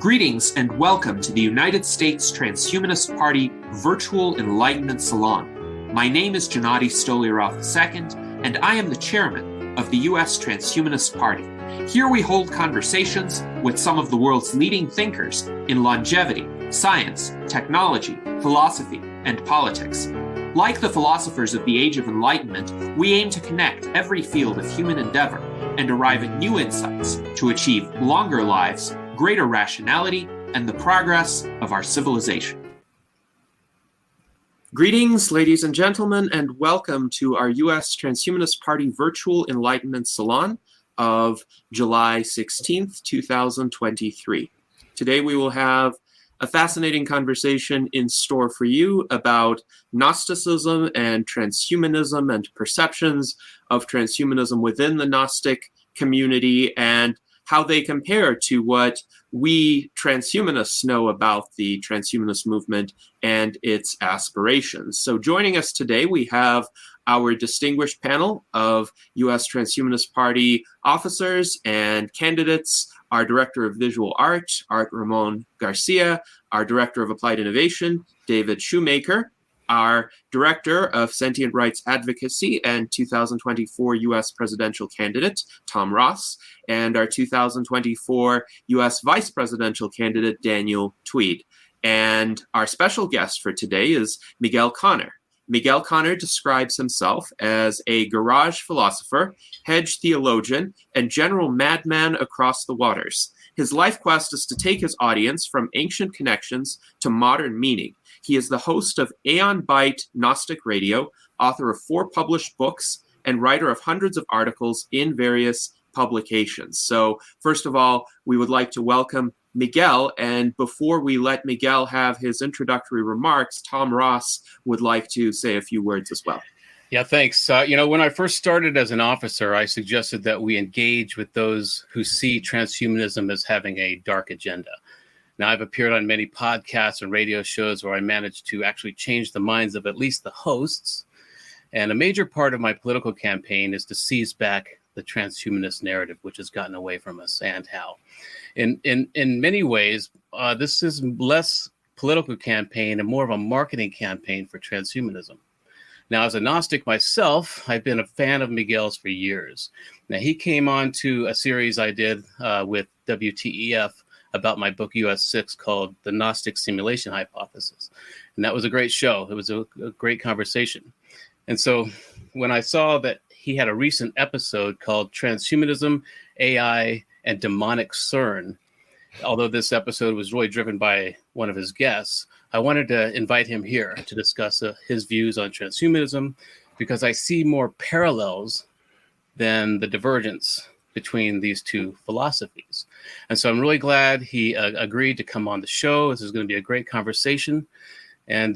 Greetings and welcome to the United States Transhumanist Party Virtual Enlightenment Salon. My name is Gennady Stolyarov II, and I am the chairman of the U.S. Transhumanist Party. Here we hold conversations with some of the world's leading thinkers in longevity, science, technology, philosophy, and politics. Like the philosophers of the Age of Enlightenment, we aim to connect every field of human endeavor and arrive at new insights to achieve longer lives, greater rationality, and the progress of our civilization. Greetings, ladies and gentlemen, and welcome to our U.S. Transhumanist Party Virtual Enlightenment Salon of July 16th, 2023. Today we will have a fascinating conversation in store for you about Gnosticism and transhumanism and perceptions of transhumanism within the Gnostic community and how they compare to what we transhumanists know about the transhumanist movement and its aspirations. So joining us today, we have our distinguished panel of U.S. Transhumanist Party officers and candidates, our Director of Visual Art, Art Ramon Garcia, our Director of Applied Innovation, David Shoemaker, our Director of Sentient Rights Advocacy and 2024 U.S. presidential candidate, Tom Ross, and our 2024 U.S. vice presidential candidate, Daniel Tweed. And our special guest for today is Miguel Conner. Miguel Conner describes himself as a garage philosopher, hedge theologian, and general madman across the waters. His life quest is to take his audience from ancient connections to modern meaning. He is the host of Aeon Byte Gnostic Radio, author of 4 published books, and writer of hundreds of articles in various publications. So, first of all, we would like to welcome Miguel, and before we let Miguel have his introductory remarks, Tom Ross would like to say a few words as well. Yeah, thanks. When I first started as an officer, I suggested that we engage with those who see transhumanism as having a dark agenda. Now, I've appeared on many podcasts and radio shows where I managed to actually change the minds of at least the hosts. And a major part of my political campaign is to seize back the transhumanist narrative, which has gotten away from us, and how. In many ways, this is less political campaign and more of a marketing campaign for transhumanism. Now, as a Gnostic myself, I've been a fan of Miguel's for years. Now, he came on to a series I did with WTEF about my book US6 called The Gnostic Simulation Hypothesis. And that was a great show. It was a great conversation. And so when I saw that he had a recent episode called Transhumanism, AI, and Demonic CERN, although this episode was really driven by one of his guests, I wanted to invite him here to discuss his views on transhumanism because I see more parallels than the divergence between these two philosophies. And so I'm really glad he agreed to come on the show. This is going to be a great conversation. And,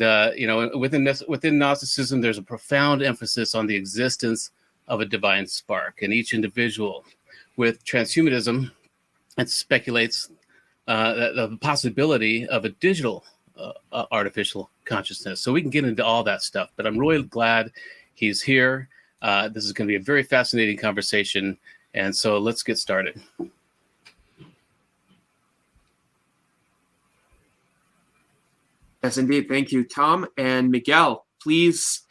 within Gnosticism, there's a profound emphasis on the existence of a divine spark in each individual. With transhumanism, it speculates the possibility of a digital artificial consciousness. So we can get into all that stuff, but I'm really glad he's here. This is going to be a very fascinating conversation. And so let's get started. Yes, indeed. Thank you, Tom. And Miguel, please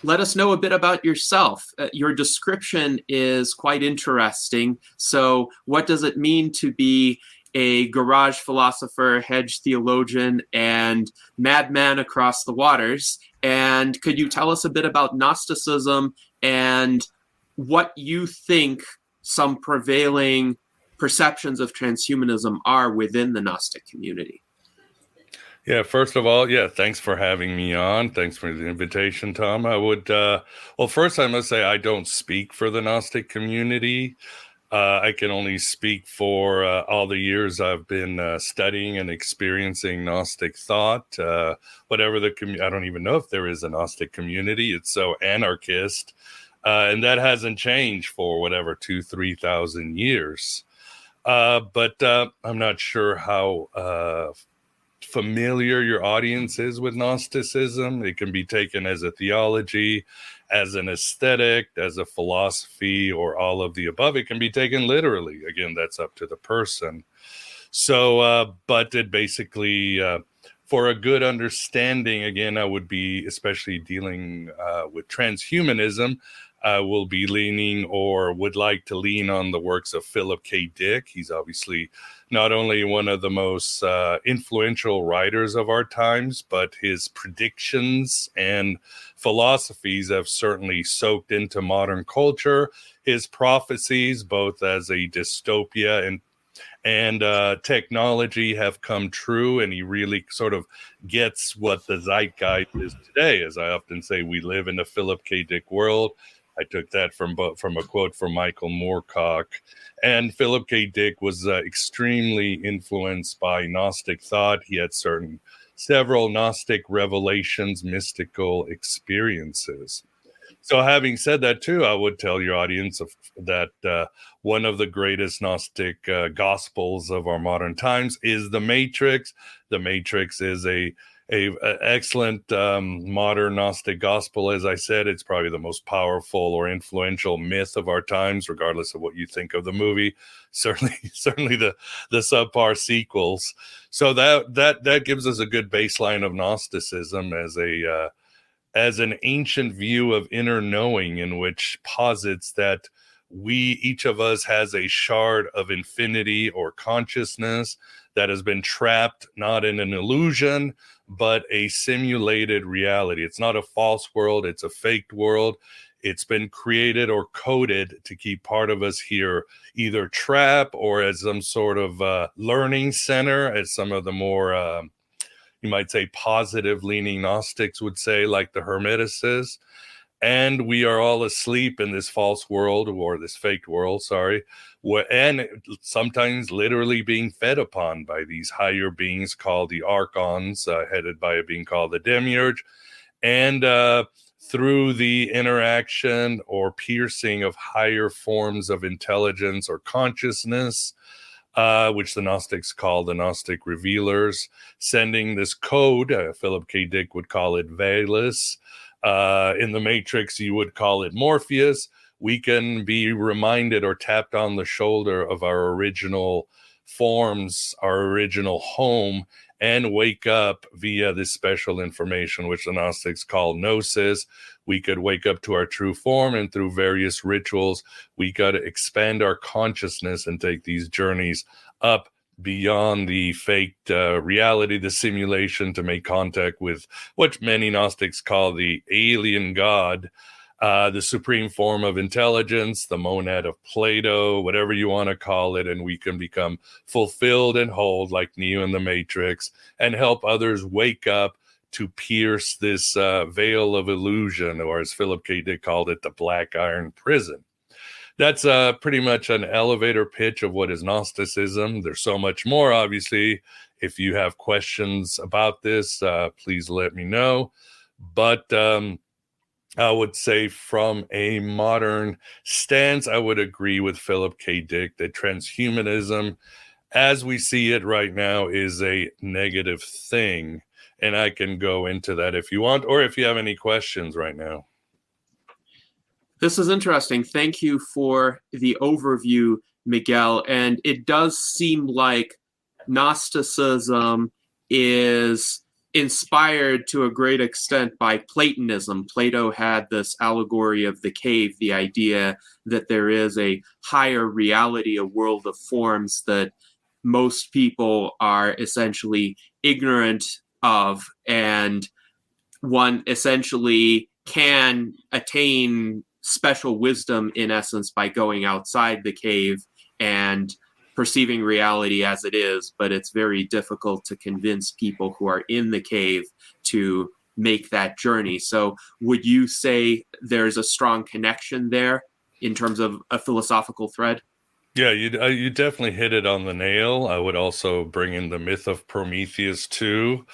let us know a bit about yourself. Your description is quite interesting. So what does it mean to be a garage philosopher, hedge theologian, and madman across the waters? And could you tell us a bit about Gnosticism and what you think some prevailing perceptions of transhumanism are within the Gnostic community? Yeah, first of all, thanks for having me on. Thanks for the invitation, Tom. I would, first I must say I don't speak for the Gnostic community. I can only speak for all the years I've been studying and experiencing Gnostic thought. I don't even know if there is a Gnostic community. It's so anarchist. And that hasn't changed for 2,000-3,000 years. But I'm not sure how familiar your audience is with Gnosticism. It can be taken as a theology, as an aesthetic, as a philosophy, or all of the above. It can be taken literally. Again, that's up to the person. So, but it basically, for a good understanding, again, I would be especially dealing with transhumanism. I will be leaning or would like to lean on the works of Philip K. Dick. He's obviously not only one of the most influential writers of our times, but his predictions and philosophies have certainly soaked into modern culture. His prophecies, both as a dystopia and technology, have come true, and he really sort of gets what the zeitgeist is today. As I often say, we live in a Philip K. Dick world. I took that from a quote from Michael Moorcock. And Philip K. Dick was extremely influenced by Gnostic thought. He had several Gnostic revelations, mystical experiences. So, having said that, too, I would tell your audience that one of the greatest Gnostic gospels of our modern times is the Matrix. The Matrix is a excellent modern Gnostic gospel. As I said, it's probably the most powerful or influential myth of our times, regardless of what you think of the movie. Certainly the subpar sequels. So that gives us a good baseline of Gnosticism as an ancient view of inner knowing, in which posits that each of us has a shard of infinity or consciousness that has been trapped not in an illusion, but a simulated reality. It's not a false world, it's a faked world. It's been created or coded to keep part of us here, either trapped or as some sort of learning center, as some of the more you might say positive leaning Gnostics would say, like the Hermeticists. And we are all asleep in this false world, or this faked world, sorry, and sometimes literally being fed upon by these higher beings called the Archons, headed by a being called the Demiurge. And through the interaction or piercing of higher forms of intelligence or consciousness, which the Gnostics call the Gnostic Revealers, sending this code. Philip K. Dick would call it Veilus. In the Matrix, you would call it Morpheus. We can be reminded or tapped on the shoulder of our original forms, our original home, and wake up via this special information, which the Gnostics call gnosis. We could wake up to our true form, and through various rituals, we got to expand our consciousness and take these journeys up beyond the faked reality, the simulation, to make contact with what many Gnostics call the alien God, the supreme form of intelligence, the monad of Plato, whatever you want to call it, and we can become fulfilled and whole like Neo in the Matrix and help others wake up to pierce this veil of illusion, or as Philip K. Dick called it, the black iron prison. That's pretty much an elevator pitch of what is Gnosticism. There's so much more, obviously. If you have questions about this, please let me know. But I would say from a modern stance, I would agree with Philip K. Dick that transhumanism, as we see it right now, is a negative thing. And I can go into that if you want, or if you have any questions right now. This is interesting. Thank you for the overview, Miguel. And it does seem like Gnosticism is inspired to a great extent by Platonism. Plato had this allegory of the cave, the idea that there is a higher reality, a world of forms that most people are essentially ignorant of, and one essentially can attain special wisdom in essence by going outside the cave and perceiving reality as it is, but it's very difficult to convince people who are in the cave to make that journey. So would you say there's a strong connection there in terms of a philosophical thread? Yeah, you definitely hit it on the nail. I would also bring in the myth of Prometheus too,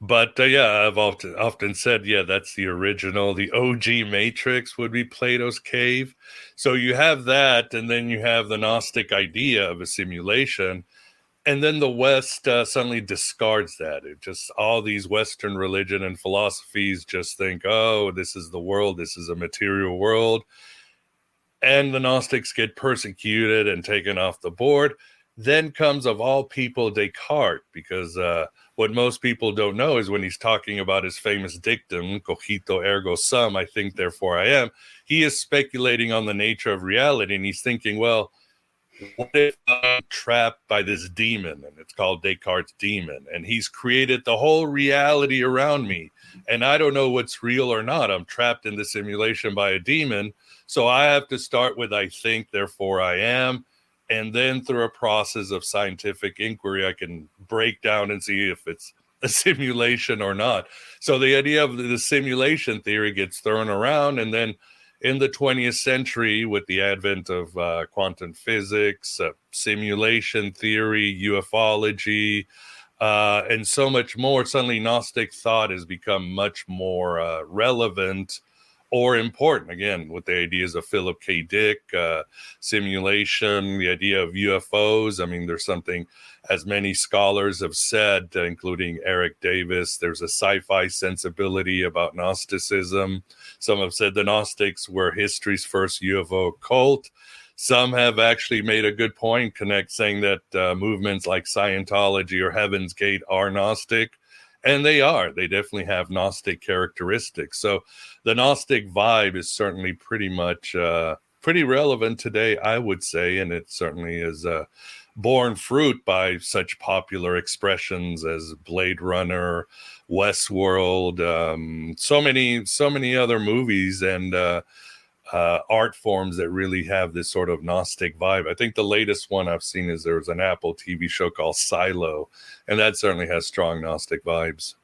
but yeah, I've often said, yeah, that's the original. The OG Matrix would be Plato's cave. So you have that, and then you have the Gnostic idea of a simulation, and then the West suddenly discards that. It just, all these Western religion and philosophies just think, oh, this is the world, this is a material world. And the Gnostics get persecuted and taken off the board. Then comes, of all people, Descartes, because what most people don't know is when he's talking about his famous dictum, cogito ergo sum, I think, therefore I am, he is speculating on the nature of reality, and he's thinking, well, what if I'm trapped by this demon? And it's called Descartes' demon. And he's created the whole reality around me. And I don't know what's real or not. I'm trapped in the simulation by a demon. So I have to start with I think, therefore I am. And then through a process of scientific inquiry, I can break down and see if it's a simulation or not. So the idea of the simulation theory gets thrown around. And then in the 20th century, with the advent of quantum physics, simulation theory, ufology, and so much more, suddenly Gnostic thought has become much more relevant or important. Again, with the ideas of Philip K. Dick, simulation, the idea of UFOs. I mean, there's something, as many scholars have said, including Eric Davis, there's a sci-fi sensibility about Gnosticism. Some have said the Gnostics were history's first UFO cult. Some have actually made a good point, saying that movements like Scientology or Heaven's Gate are Gnostic. And they are. They definitely have Gnostic characteristics. So the Gnostic vibe is certainly pretty much pretty relevant today, I would say. And it certainly is borne fruit by such popular expressions as Blade Runner, Westworld, so many other movies and art forms that really have this sort of Gnostic vibe. I think the latest one I've seen is there was an Apple TV show called Silo, and that certainly has strong Gnostic vibes.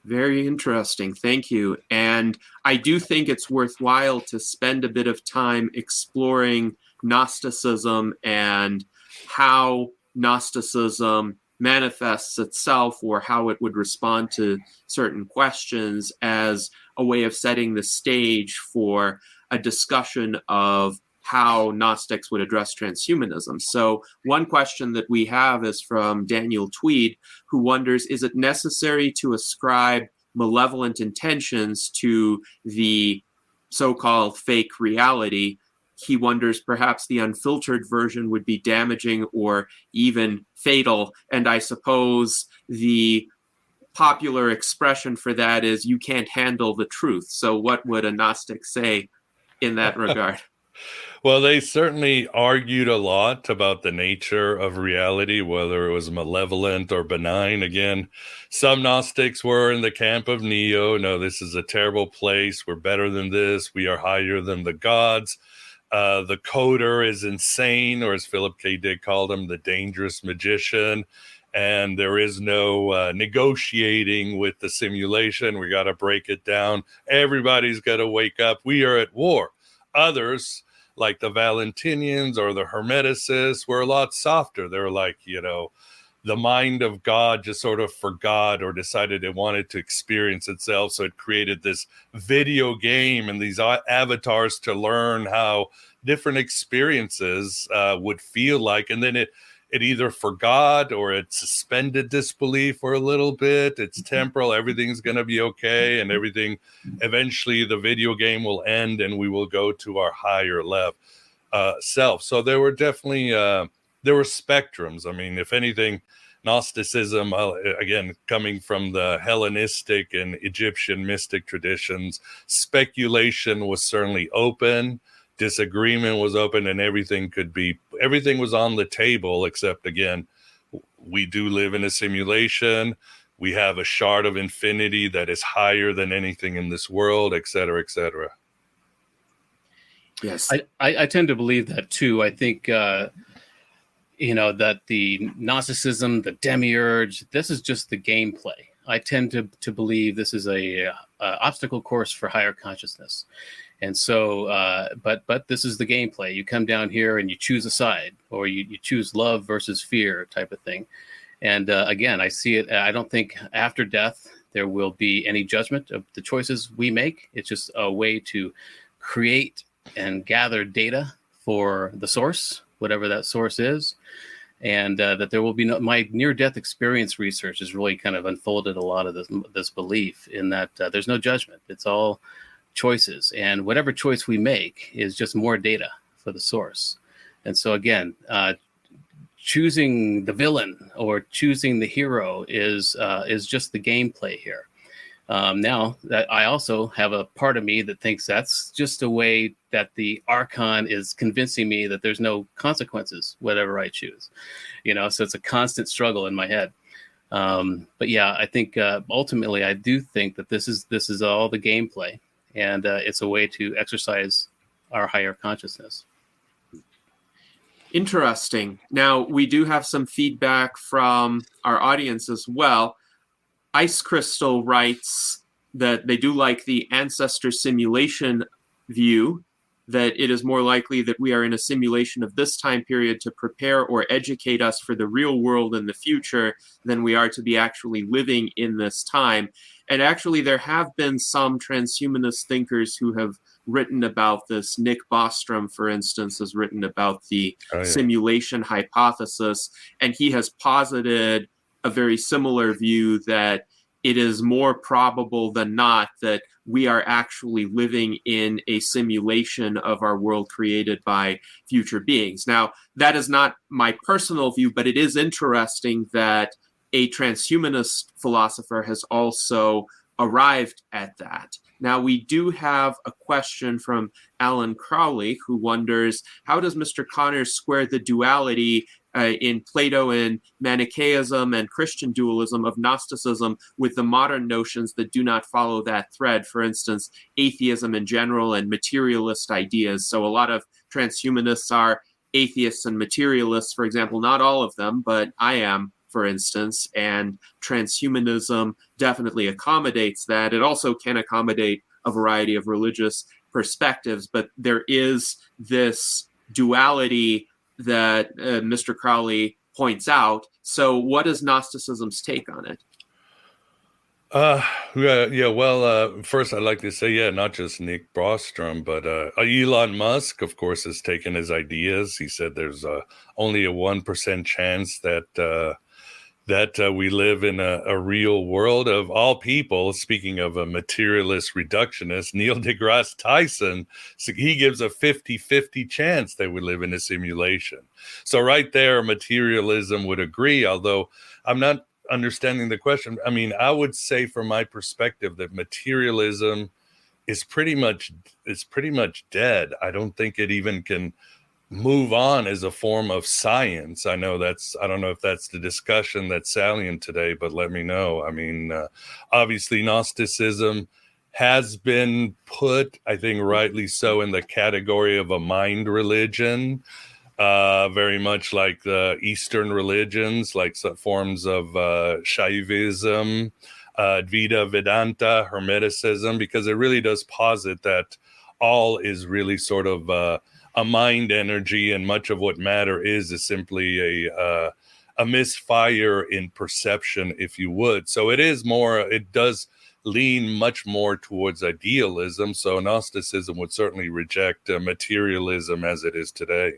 Very interesting. Thank you. And I do think it's worthwhile to spend a bit of time exploring Gnosticism and how Gnosticism manifests itself, or how it would respond to certain questions, as a way of setting the stage for a discussion of how Gnostics would address transhumanism. So one question that we have is from Daniel Tweed, who wonders, is it necessary to ascribe malevolent intentions to the so-called fake reality? He wonders perhaps the unfiltered version would be damaging or even fatal. And I suppose the popular expression for that is, you can't handle the truth. So what would a Gnostic say in that regard? Well, they certainly argued a lot about the nature of reality, whether it was malevolent or benign. Again, some Gnostics were in the camp of Neo. No, this is a terrible place. We're better than this. We are higher than the gods. The coder is insane, or as Philip K. Dick called him, the dangerous magician. And there is no negotiating with the simulation. We got to break it down. Everybody's got to wake up. We are at war. Others, like the Valentinians or the Hermeticists, were a lot softer. They were like, the mind of God just sort of forgot or decided it wanted to experience itself. So it created this video game and these avatars to learn how different experiences would feel like. And then it either forgot or it suspended disbelief for a little bit. It's temporal. Everything's going to be okay. And everything, eventually the video game will end and we will go to our higher self. So there were definitely, there were spectrums. I mean, if anything, Gnosticism, again, coming from the Hellenistic and Egyptian mystic traditions, speculation was certainly open. Disagreement was open, and everything was on the table, except, again, we do live in a simulation. We have a shard of infinity that is higher than anything in this world, et cetera, et cetera. Yes. I tend to believe that too. I think, that the Gnosticism, the demiurge, this is just the gameplay. I tend to believe this is a obstacle course for higher consciousness. And so, but this is the gameplay. You come down here and you choose a side, or you choose love versus fear type of thing. And again, I see it. I don't think after death there will be any judgment of the choices we make. It's just a way to create and gather data for the source, whatever that source is. And that there will be my near-death experience research has really kind of unfolded a lot of this belief in that there's no judgment. It's all choices, and whatever choice we make is just more data for the source. And so again, choosing the villain or choosing the hero is just the gameplay here. Now, that I also have a part of me that thinks that's just a way that the Archon is convincing me that there's no consequences, whatever I choose. So it's a constant struggle in my head. But yeah, I think ultimately I do think that this is all the gameplay, and it's a way to exercise our higher consciousness. Interesting. Now, we do have some feedback from our audience as well. Ice Crystal writes that they do like the ancestor simulation view, that it is more likely that we are in a simulation of this time period to prepare or educate us for the real world in the future than we are to be actually living in this time. And actually, there have been some transhumanist thinkers who have written about this. Nick Bostrom, for instance, has written about the simulation hypothesis, and he has posited a very similar view that it is more probable than not that we are actually living in a simulation of our world created by future beings. Now, that is not my personal view, but it is interesting that a transhumanist philosopher has also arrived at that. Now, we do have a question from Alan Crowley, who wonders, how does Mr. Conner square the duality in Plato and Manichaeism and Christian dualism of Gnosticism with the modern notions that do not follow that thread? For instance, atheism in general and materialist ideas. So a lot of transhumanists are atheists and materialists, for example, not all of them, but I am, for instance, and transhumanism definitely accommodates that. It also can accommodate a variety of religious perspectives, but there is this duality that Mr. Crowley points out. So what is Gnosticism's take on it? First I'd like to say, not just Nick Bostrom, but Elon Musk, of course, has taken his ideas. He said there's only a 1% chance that we live in a real world. Of all people, speaking of a materialist reductionist, Neil deGrasse Tyson, he gives a 50-50 chance that we live in a simulation. So right there, materialism would agree, although I'm not understanding the question. I mean, I would say from my perspective that materialism is pretty much dead. I don't think it even can move on as a form of science. I don't know if that's the discussion that's salient today, but let me know. I mean, obviously Gnosticism has been put, I think rightly so, in the category of a mind religion, very much like the Eastern religions, like some forms of Shaivism, Advaita Vedanta, Hermeticism, because it really does posit that all is really sort of a mind energy, and much of what matter is simply a misfire in perception, if you would. So it does lean much more towards idealism. So Gnosticism would certainly reject materialism as it is today.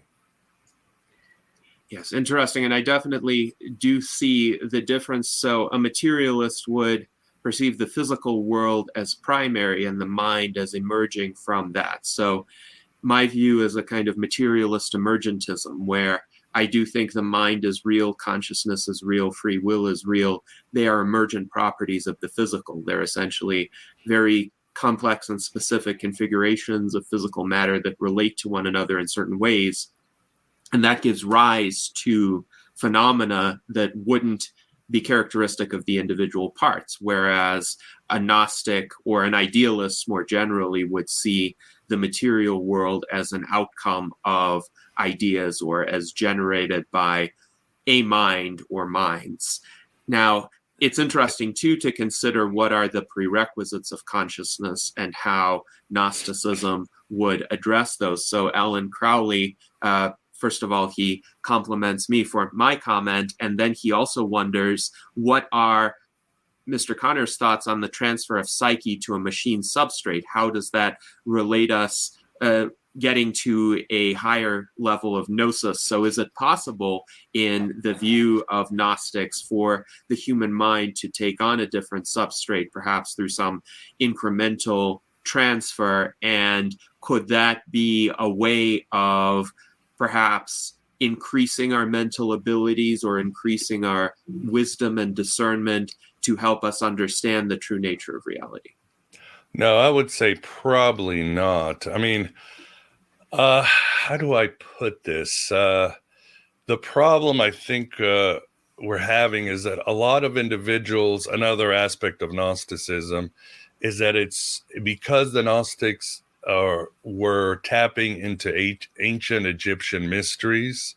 Yes, interesting. And I definitely do see the difference. So a materialist would perceive the physical world as primary and the mind as emerging from that. So my view is a kind of materialist emergentism, where I do think the mind is real, consciousness is real, free will is real. They are emergent properties of the physical. They're essentially very complex and specific configurations of physical matter that relate to one another in certain ways. And that gives rise to phenomena that wouldn't be characteristic of the individual parts, whereas a Gnostic or an idealist more generally would see the material world as an outcome of ideas or as generated by a mind or minds. Now, it's interesting, too, to consider what are the prerequisites of consciousness and how Gnosticism would address those. So Alan Crowley, first of all, he compliments me for my comment, and then he also wonders what are Mr. Conner's thoughts on the transfer of psyche to a machine substrate. How does that relate us getting to a higher level of gnosis? So is it possible, in the view of Gnostics, for the human mind to take on a different substrate, perhaps through some incremental transfer? And could that be a way of perhaps increasing our mental abilities or increasing our wisdom and discernment to help us understand the true nature of reality? No, I would say probably not. I mean, how do I put this? The problem I think we're having is that a lot of individuals, another aspect of Gnosticism, is that it's because the Gnostics were tapping into ancient Egyptian mysteries.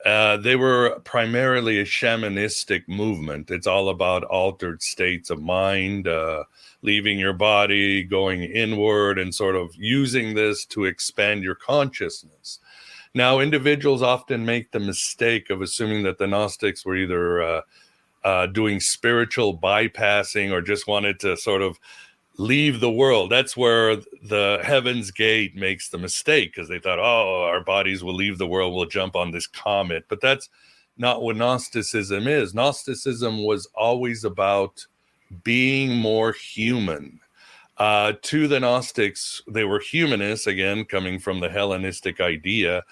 They were primarily a shamanistic movement. It's all about altered states of mind, leaving your body, going inward, and sort of using this to expand your consciousness. Now, individuals often make the mistake of assuming that the Gnostics were either doing spiritual bypassing or just wanted to sort of leave the world. That's where the Heaven's Gate makes the mistake, because they thought, oh, our bodies will leave the world, we'll jump on this comet. But that's not what Gnosticism is. Gnosticism was always about being more human. To the Gnostics, they were humanists, again, coming from the Hellenistic idea.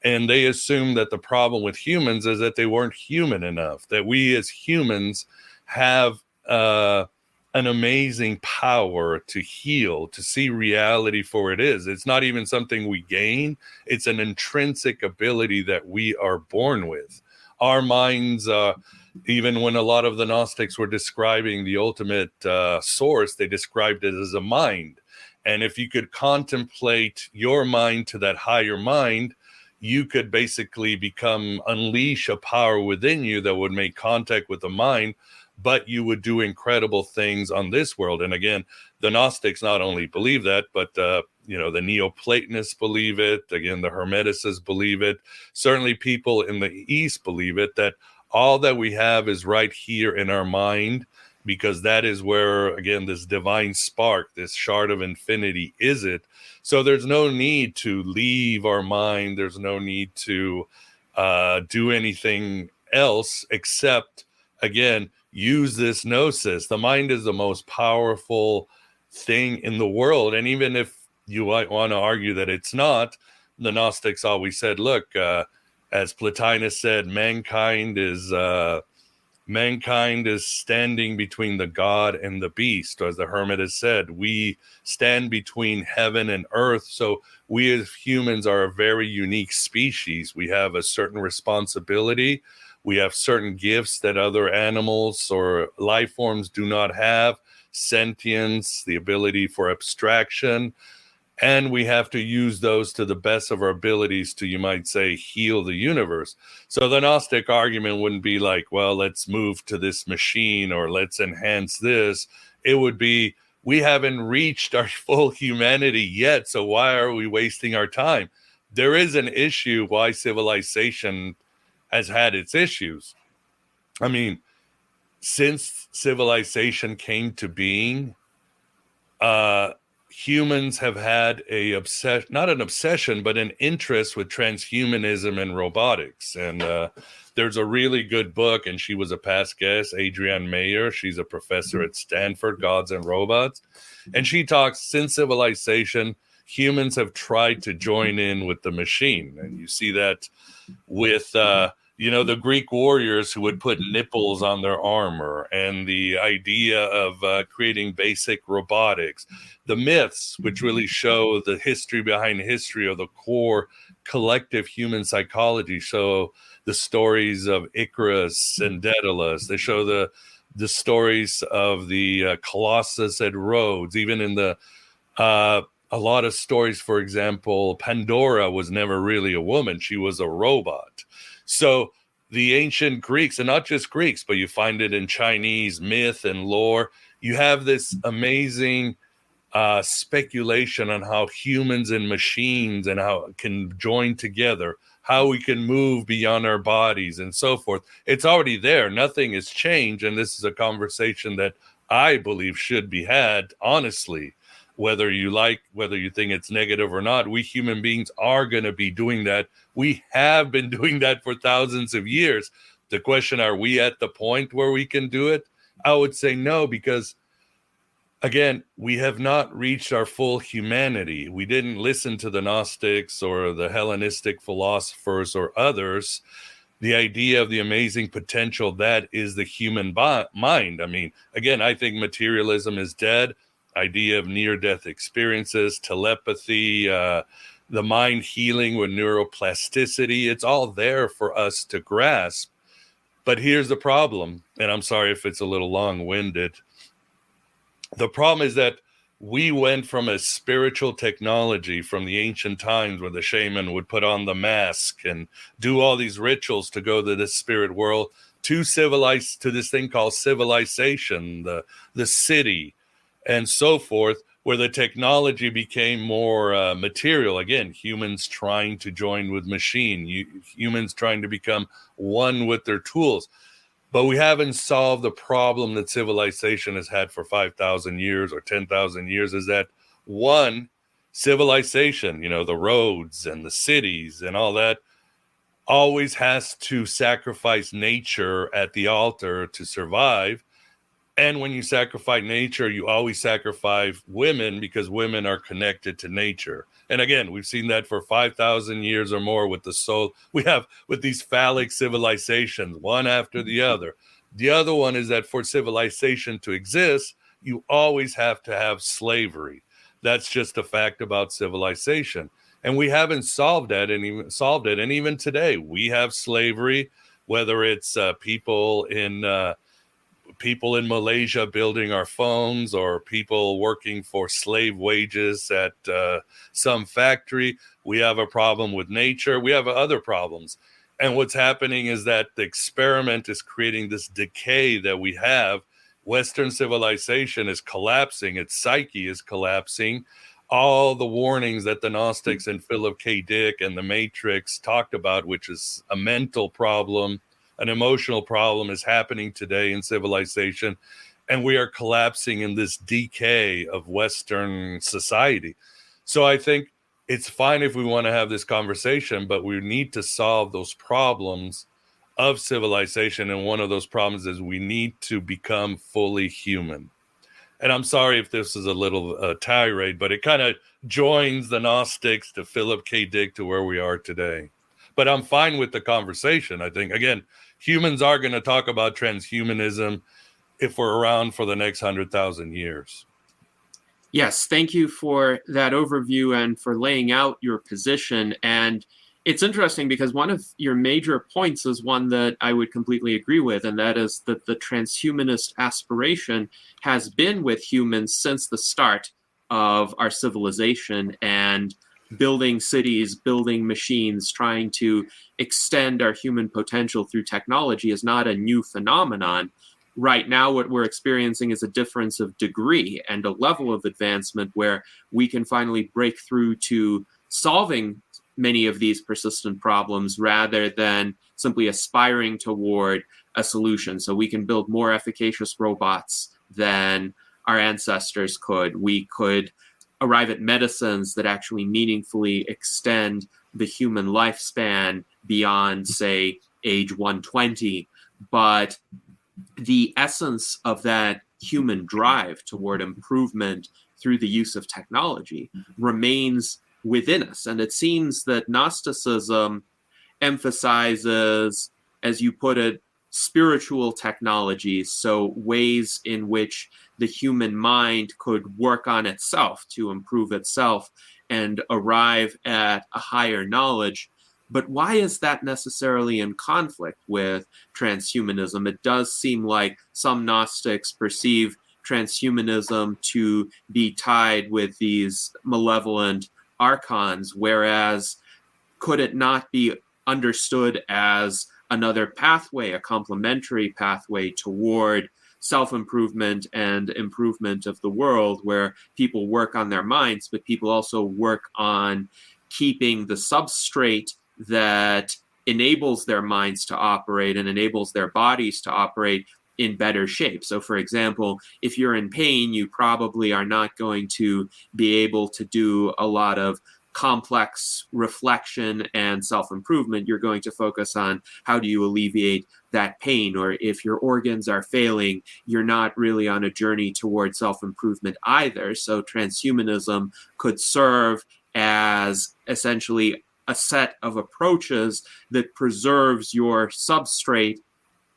And they assumed that the problem with humans is that they weren't human enough, that we as humans have an amazing power to heal, to see reality for it is. It's not even something we gain. It's an intrinsic ability that we are born with. Our minds, even when a lot of the Gnostics were describing the ultimate source, they described it as a mind. And if you could contemplate your mind to that higher mind, you could basically unleash a power within you that would make contact with the mind, but you would do incredible things on this world. And again, the Gnostics not only believe that, but the Neoplatonists believe it. Again, the Hermeticists believe it. Certainly people in the East believe it, that all that we have is right here in our mind, because that is where, again, this divine spark, this shard of infinity is it. So there's no need to leave our mind. There's no need to do anything else except, again, use this gnosis. The mind is the most powerful thing in the world. And even if you might want to argue that it's not, the Gnostics always said, look, as Plotinus said, mankind is standing between the God and the beast. As the Hermit has said, we stand between heaven and earth. So we as humans are a very unique species. We have a certain responsibility. We have certain gifts that other animals or life forms do not have: sentience, the ability for abstraction. And we have to use those to the best of our abilities to, you might say, heal the universe. So the Gnostic argument wouldn't be like, well, let's move to this machine or let's enhance this. It would be, we haven't reached our full humanity yet, so why are we wasting our time? There is an issue why civilization has had its issues. I mean, since civilization came to being, humans have had not an obsession, but an interest with transhumanism and robotics. And there's a really good book, and she was a past guest, Adrienne Mayer. She's a professor at Stanford, Gods and Robots. And she talks, since civilization, humans have tried to join in with the machine. And you see that with the Greek warriors who would put nipples on their armor, and the idea of creating basic robotics. The myths, which really show the history behind history of the core collective human psychology. So the stories of Icarus and Daedalus. They show the stories of the Colossus at Rhodes. Even in the a lot of stories, for example, Pandora was never really a woman. She was a robot. So the ancient Greeks, and not just Greeks, but you find it in Chinese myth and lore, you have this amazing speculation on how humans and machines and how it can join together, how we can move beyond our bodies and so forth. It's already there. Nothing has changed. And this is a conversation that I believe should be had, honestly. Whether you think it's negative or not, we human beings are going to be doing that. We have been doing that for thousands of years. The question, are we at the point where we can do it? I would say no, because again, we have not reached our full humanity. We didn't listen to the Gnostics or the Hellenistic philosophers or others. The idea of the amazing potential that is the human mind. I mean, again, I think materialism is dead. Idea of near-death experiences, telepathy, the mind healing with neuroplasticity. It's all there for us to grasp. But here's the problem, and I'm sorry if it's a little long-winded. The problem is that we went from a spiritual technology from the ancient times where the shaman would put on the mask and do all these rituals to go to the spirit world to this thing called civilization, the city, and so forth, where the technology became more material. Again, humans trying to join with machine, humans trying to become one with their tools. But we haven't solved the problem that civilization has had for 5,000 years or 10,000 years, is that one, civilization, the roads and the cities and all that, always has to sacrifice nature at the altar to survive. And when you sacrifice nature, you always sacrifice women because women are connected to nature. And again, we've seen that for 5,000 years or more with the soul. We have with these phallic civilizations, one after the other. The other one is that for civilization to exist, you always have to have slavery. That's just a fact about civilization. And we haven't solved it. And even today, we have slavery, whether it's people in Malaysia building our phones or people working for slave wages at some factory. We have a problem with nature. We have other problems. And what's happening is that the experiment is creating this decay that we have. Western civilization is collapsing. Its psyche is collapsing. All the warnings that the Gnostics and Philip K. Dick and the Matrix talked about, which is a mental problem, an emotional problem, is happening today in civilization, and we are collapsing in this decay of Western society. So I think it's fine if we want to have this conversation, but we need to solve those problems of civilization. And one of those problems is we need to become fully human. And I'm sorry if this is a little tirade, but it kind of joins the Gnostics to Philip K. Dick to where we are today. But I'm fine with the conversation. I think, again, humans are going to talk about transhumanism if we're around for the next 100,000 years. Yes, thank you for that overview and for laying out your position. And it's interesting because one of your major points is one that I would completely agree with, and that is that the transhumanist aspiration has been with humans since the start of our civilization, and building cities, building machines, trying to extend our human potential through technology is not a new phenomenon. Right now, what we're experiencing is a difference of degree and a level of advancement where we can finally break through to solving many of these persistent problems rather than simply aspiring toward a solution. So we can build more efficacious robots than our ancestors could. We could arrive at medicines that actually meaningfully extend the human lifespan beyond, say, age 120. But the essence of that human drive toward improvement through the use of technology remains within us. And it seems that Gnosticism emphasizes, as you put it, spiritual technologies, so ways in which the human mind could work on itself to improve itself and arrive at a higher knowledge. But why is that necessarily in conflict with transhumanism? It does seem like some Gnostics perceive transhumanism to be tied with these malevolent archons, whereas could it not be understood as another pathway, a complementary pathway toward self-improvement and improvement of the world, where people work on their minds, but people also work on keeping the substrate that enables their minds to operate and enables their bodies to operate in better shape. So, for example, if you're in pain, you probably are not going to be able to do a lot of complex reflection and self-improvement, you're going to focus on how do you alleviate that pain. Or if your organs are failing, you're not really on a journey toward self-improvement either. So transhumanism could serve as essentially a set of approaches that preserves your substrate,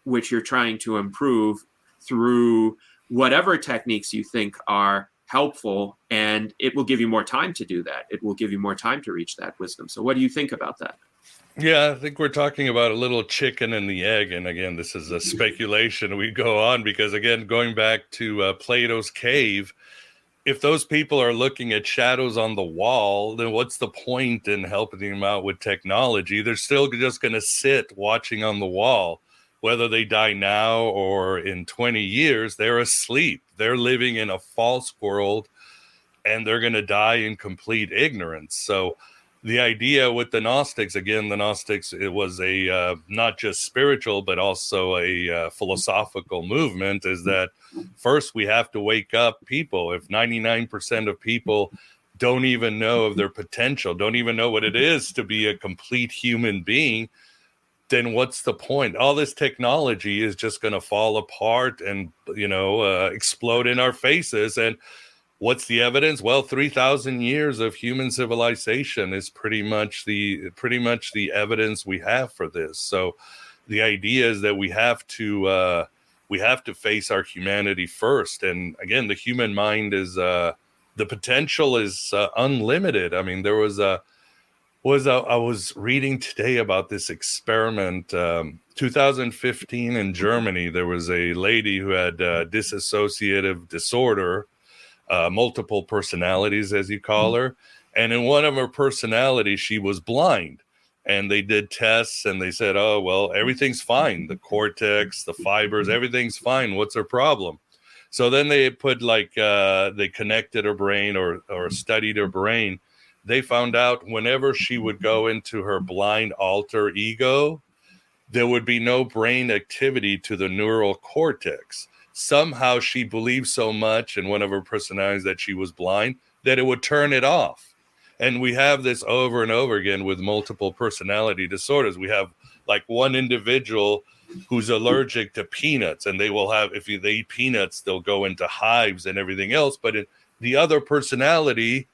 which you're trying to improve through whatever techniques you think are helpful, and it will give you more time to do that. It will give you more time to reach that wisdom. So what do you think about that? Yeah, I think we're talking about a little chicken and the egg. And again, this is a speculation we go on because, again, going back to Plato's cave, if those people are looking at shadows on the wall, then what's the point in helping them out with technology? They're still just going to sit watching on the wall. Whether they die now or in 20 years, they're asleep. They're living in a false world, and they're going to die in complete ignorance. So the idea with the Gnostics, again, the Gnostics, it was a not just spiritual, but also a philosophical movement, is that first we have to wake up people. If 99% of people don't even know of their potential, don't even know what it is to be a complete human being, then what's the point? All this technology is just going to fall apart and, explode in our faces. And what's the evidence? Well, 3,000 years of human civilization is pretty much the evidence we have for this. So the idea is that we have to face our humanity first. And again, the human mind is the potential is unlimited. I mean, I was reading today about this experiment. 2015 in Germany, there was a lady who had dissociative disorder, multiple personalities, as you call her. And in one of her personalities, she was blind. And they did tests and they said, oh, well, everything's fine. The cortex, the fibers, everything's fine. What's her problem? So then they put they connected her brain or studied her brain. They found out whenever she would go into her blind alter ego, there would be no brain activity to the neural cortex. Somehow she believed so much in one of her personalities that she was blind that it would turn it off. And we have this over and over again with multiple personality disorders. We have like one individual who's allergic to peanuts, and they will have, if they eat peanuts, they'll go into hives and everything else. But in the other personality,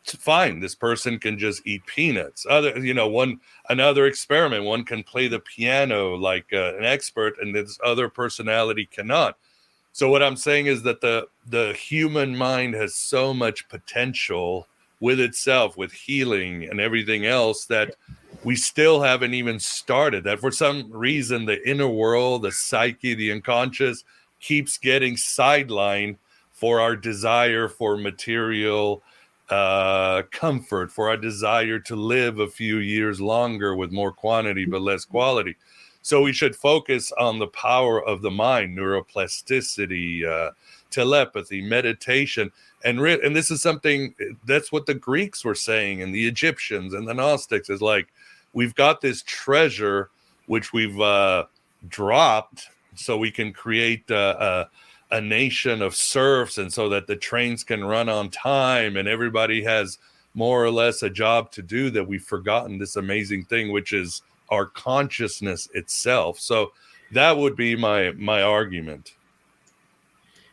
fine, this person can just eat peanuts. Another experiment, one can play the piano like an expert, and this other personality cannot. So what I'm saying is that the human mind has so much potential with itself, with healing and everything else, that we still haven't even started. That for some reason, the inner world, the psyche, the unconscious keeps getting sidelined for our desire for material comfort, for our desire to live a few years longer with more quantity but less quality. So we should focus on the power of the mind, neuroplasticity, telepathy, meditation. And this is something, that's what the Greeks were saying, and the Egyptians and the Gnostics, is like, we've got this treasure which we've dropped so we can create a nation of serfs, and so that the trains can run on time and everybody has more or less a job to do, that we've forgotten this amazing thing, which is our consciousness itself. So that would be my argument.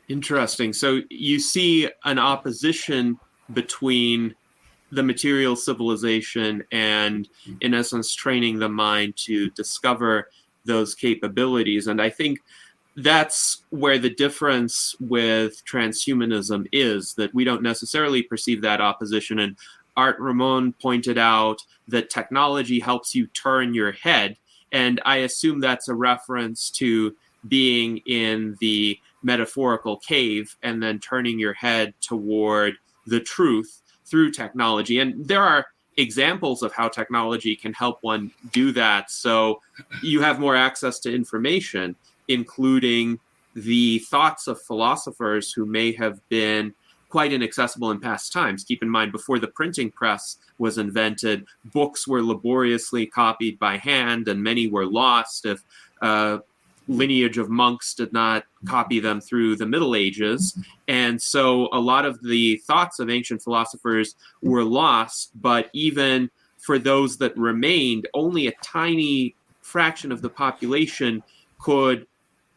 Interesting. So you see an opposition between the material civilization and, in essence, training the mind to discover those capabilities. And I think that's where the difference with transhumanism is, that we don't necessarily perceive that opposition. And Art Ramon pointed out that technology helps you turn your head. And I assume that's a reference to being in the metaphorical cave and then turning your head toward the truth through technology. And there are examples of how technology can help one do that. So you have more access to information, including the thoughts of philosophers who may have been quite inaccessible in past times. Keep in mind, before the printing press was invented, books were laboriously copied by hand and many were lost. If lineage of monks did not copy them through the Middle Ages. And so a lot of the thoughts of ancient philosophers were lost, but even for those that remained, only a tiny fraction of the population could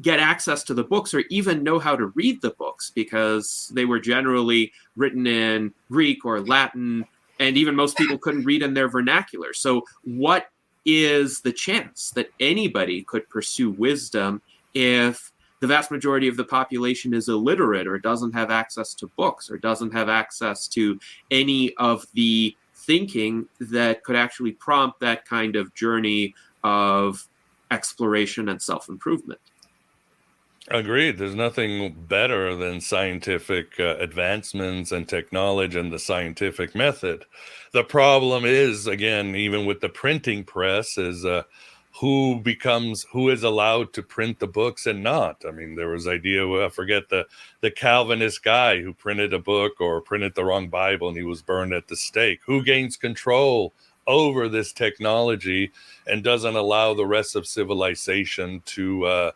get access to the books or even know how to read the books, because they were generally written in Greek or Latin, and even most people couldn't read in their vernacular. So what is the chance that anybody could pursue wisdom if the vast majority of the population is illiterate or doesn't have access to books or doesn't have access to any of the thinking that could actually prompt that kind of journey of exploration and self-improvement? Agreed. There's nothing better than scientific advancements and technology and the scientific method. The problem is, again, even with the printing press, is who is allowed to print the books and not. I mean, there was I forget the Calvinist guy who printed a book or printed the wrong Bible and he was burned at the stake. Who gains control over this technology and doesn't allow the rest of civilization to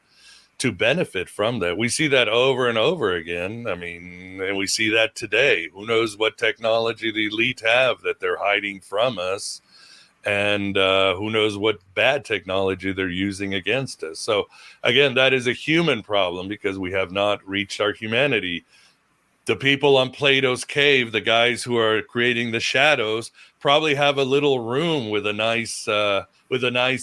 benefit from that? We see that over and over again. I mean, and we see that today. Who knows what technology the elite have that they're hiding from us, and who knows what bad technology they're using against us. So again, that is a human problem because we have not reached our humanity. The people on Plato's cave, the guys who are creating the shadows, probably have a little room with a nice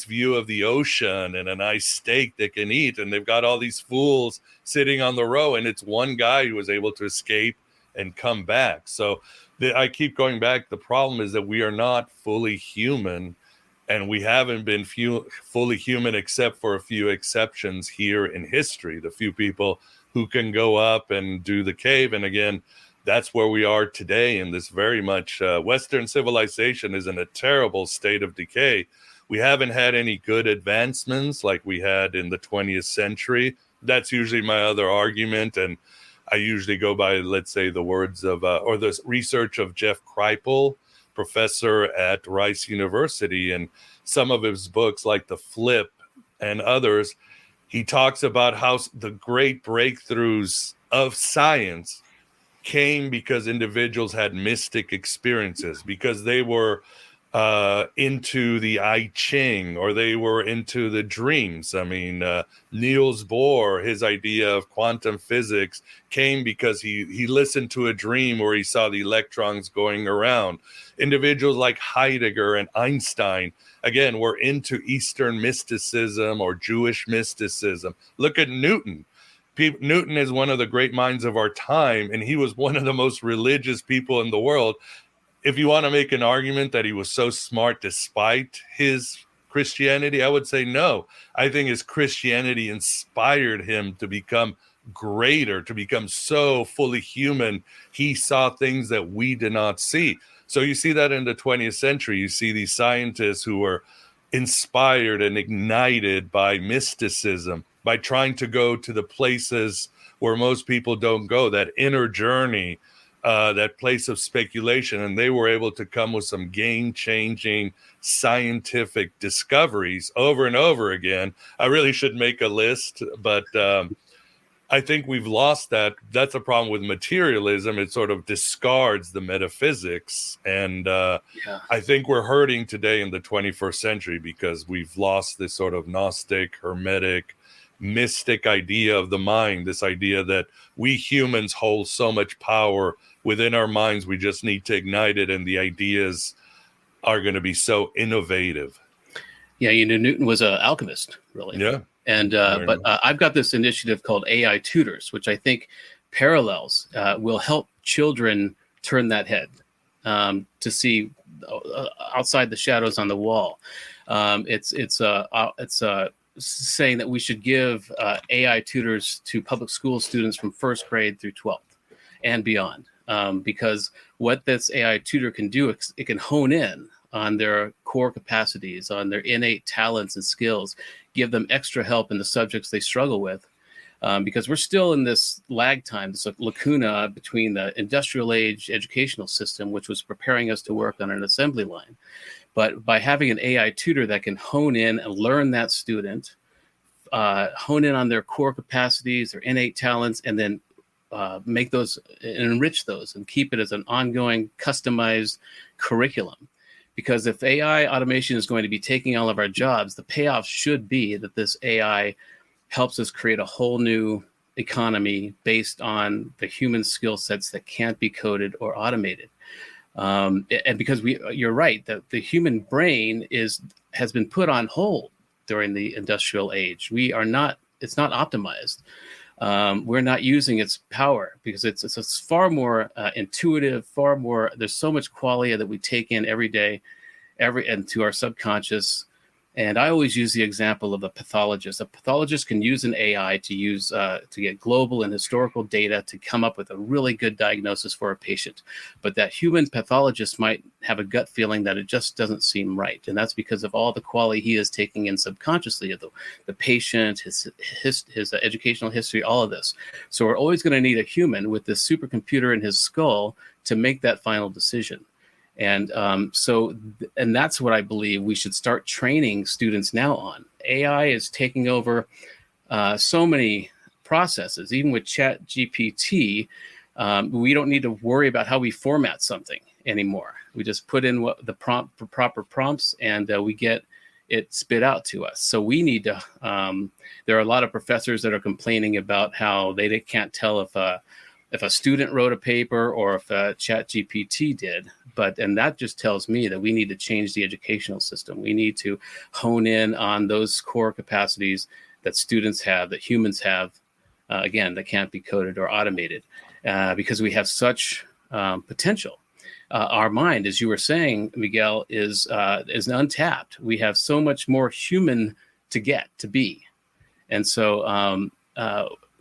view of the ocean and a nice steak they can eat, and they've got all these fools sitting on the row, and it's one guy who was able to escape and come back. So I keep going back. The problem is that we are not fully human, and we haven't been fully human except for a few exceptions here in history. The few people who can go up and do the cave. And again, that's where we are today in this very much Western civilization is in a terrible state of decay. We haven't had any good advancements like we had in the 20th century. That's usually my other argument. And I usually go by, let's say, the words of, or the research of Jeff Kripal, professor at Rice University, and some of his books like The Flip and others. He talks about how the great breakthroughs of science came because individuals had mystic experiences, because they were into the I Ching or they were into the dreams. I mean, Niels Bohr, his idea of quantum physics came because he listened to a dream where he saw the electrons going around. Individuals like Heidegger and Einstein, again, were into Eastern mysticism or Jewish mysticism. Look at Newton. Newton is one of the great minds of our time, and he was one of the most religious people in the world. If you want to make an argument that he was so smart despite his Christianity, I would say no. I think his Christianity inspired him to become greater, to become so fully human. He saw things that we did not see. So you see that in the 20th century. You see these scientists who were inspired and ignited by mysticism, by trying to go to the places where most people don't go, that inner journey, that place of speculation. And they were able to come with some game-changing scientific discoveries over and over again. I really should make a list, but I think we've lost that. That's a problem with materialism. It sort of discards the metaphysics. And I think we're hurting today in the 21st century because we've lost this sort of Gnostic, Hermetic, mystic idea of the mind, this idea that we humans hold so much power within our minds. We just need to ignite it, and the ideas are going to be so innovative. Yeah, Newton was an alchemist, really. Yeah. And but I've got this initiative called AI Tutors, which I think parallels will help children turn that head to see outside the shadows on the wall. It's saying that we should give AI tutors to public school students from first grade through 12th and beyond, because what this AI tutor can do, it can hone in on their core capacities, on their innate talents and skills, give them extra help in the subjects they struggle with, because we're still in this lag time, this lacuna between the industrial age educational system, which was preparing us to work on an assembly line. But by having an AI tutor that can hone in and learn that student, hone in on their core capacities, their innate talents, and then make those and enrich those and keep it as an ongoing customized curriculum. Because if AI automation is going to be taking all of our jobs, the payoff should be that this AI helps us create a whole new economy based on the human skill sets that can't be coded or automated. And because you're right, that the human brain has been put on hold during the industrial age. It's not optimized. We're not using its power because it's far more intuitive, there's so much qualia that we take in every day, and to our subconscious. And I always use the example of a pathologist. A pathologist can use an AI to get global and historical data to come up with a really good diagnosis for a patient. But that human pathologist might have a gut feeling that it just doesn't seem right. And that's because of all the quality he is taking in subconsciously of the patient, his educational history, all of this. So we're always going to need a human with this supercomputer in his skull to make that final decision. And and that's what I believe we should start training students now on. AI is taking over so many processes. Even with Chat GPT, we don't need to worry about how we format something anymore. We just put in the proper prompts, and we get it spit out to us. So we need to. There are a lot of professors that are complaining about how they can't tell if a student wrote a paper or if Chat GPT did. And that just tells me that we need to change the educational system. We need to hone in on those core capacities that students have, that humans have, again, that can't be coded or automated, because we have such potential. Our mind, as you were saying, Miguel, is untapped. We have so much more human to be. And so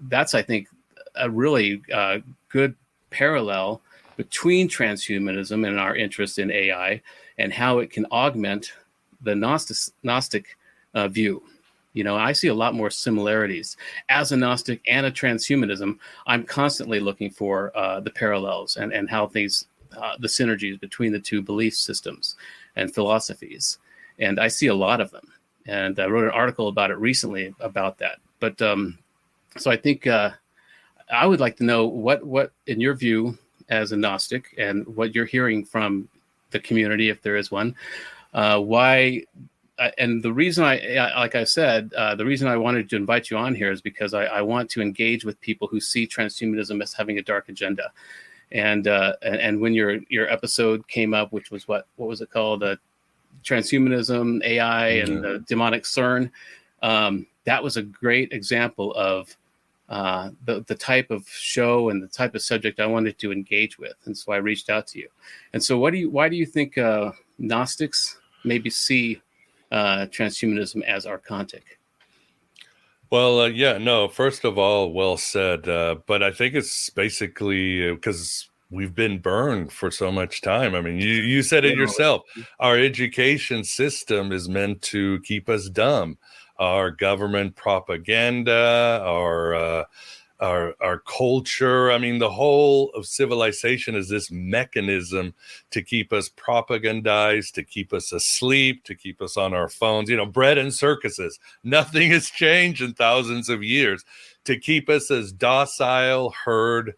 that's, I think, a really good parallel between transhumanism and our interest in AI, and how it can augment the Gnostic view. I see a lot more similarities. As a Gnostic and a transhumanism, I'm constantly looking for the parallels and how things, the synergies between the two belief systems and philosophies. And I see a lot of them. And I wrote an article about it recently about that. But so I think I would like to know what in your view, as a Gnostic, and what you're hearing from the community, if there is one, why, and the reason like I said, the reason I wanted to invite you on here is because I want to engage with people who see transhumanism as having a dark agenda. And when your episode came up, which was what was it called? Transhumanism, AI, and the demonic CERN. That was a great example of the type of show and the type of subject I wanted to engage with, and so I reached out to you. And so, why do you think Gnostics maybe see transhumanism as archontic? Well, first of all, well said. But I think it's basically because we've been burned for so much time. I mean, you said it yourself. Our education system is meant to keep us dumb. Our government propaganda, our culture. I mean, the whole of civilization is this mechanism to keep us propagandized, to keep us asleep, to keep us on our phones. Bread and circuses. Nothing has changed in thousands of years to keep us as docile herd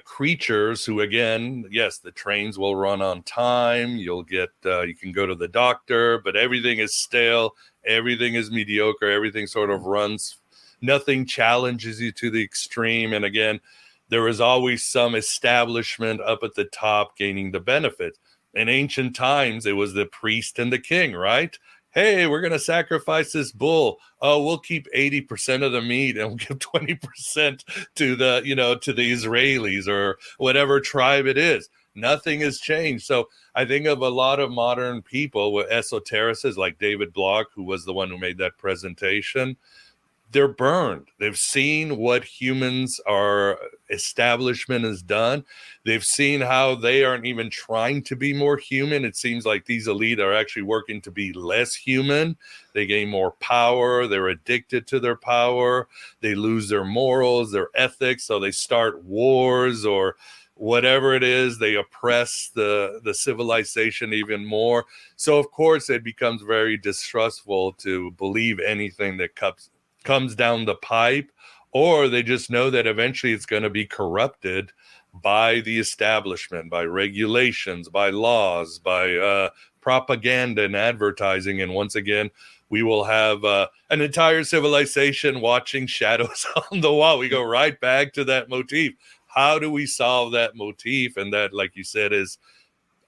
creatures who, again, yes, the trains will run on time. You can go to the doctor, but everything is stale. Everything is mediocre. Everything sort of runs. Nothing challenges you to the extreme. And again, there is always some establishment up at the top gaining the benefits. In ancient times, it was the priest and the king, right? Hey, we're going to sacrifice this bull. Oh, we'll keep 80% of the meat and we'll give 20% to the Israelis or whatever tribe it is. Nothing has changed. So I think of a lot of modern people with esotericists like David Block, who was the one who made that presentation. They're burned. They've seen what our establishment has done. They've seen how they aren't even trying to be more human. It seems like these elite are actually working to be less human. They gain more power. They're addicted to their power. They lose their morals, their ethics. So they start wars, or whatever it is, they oppress the civilization even more. So of course it becomes very distrustful to believe anything that comes down the pipe, or they just know that eventually it's going to be corrupted by the establishment, by regulations, by laws, by propaganda and advertising. And once again, we will have an entire civilization watching shadows on the wall. We go right back to that motif. How do we solve that motif? And that, like you said, is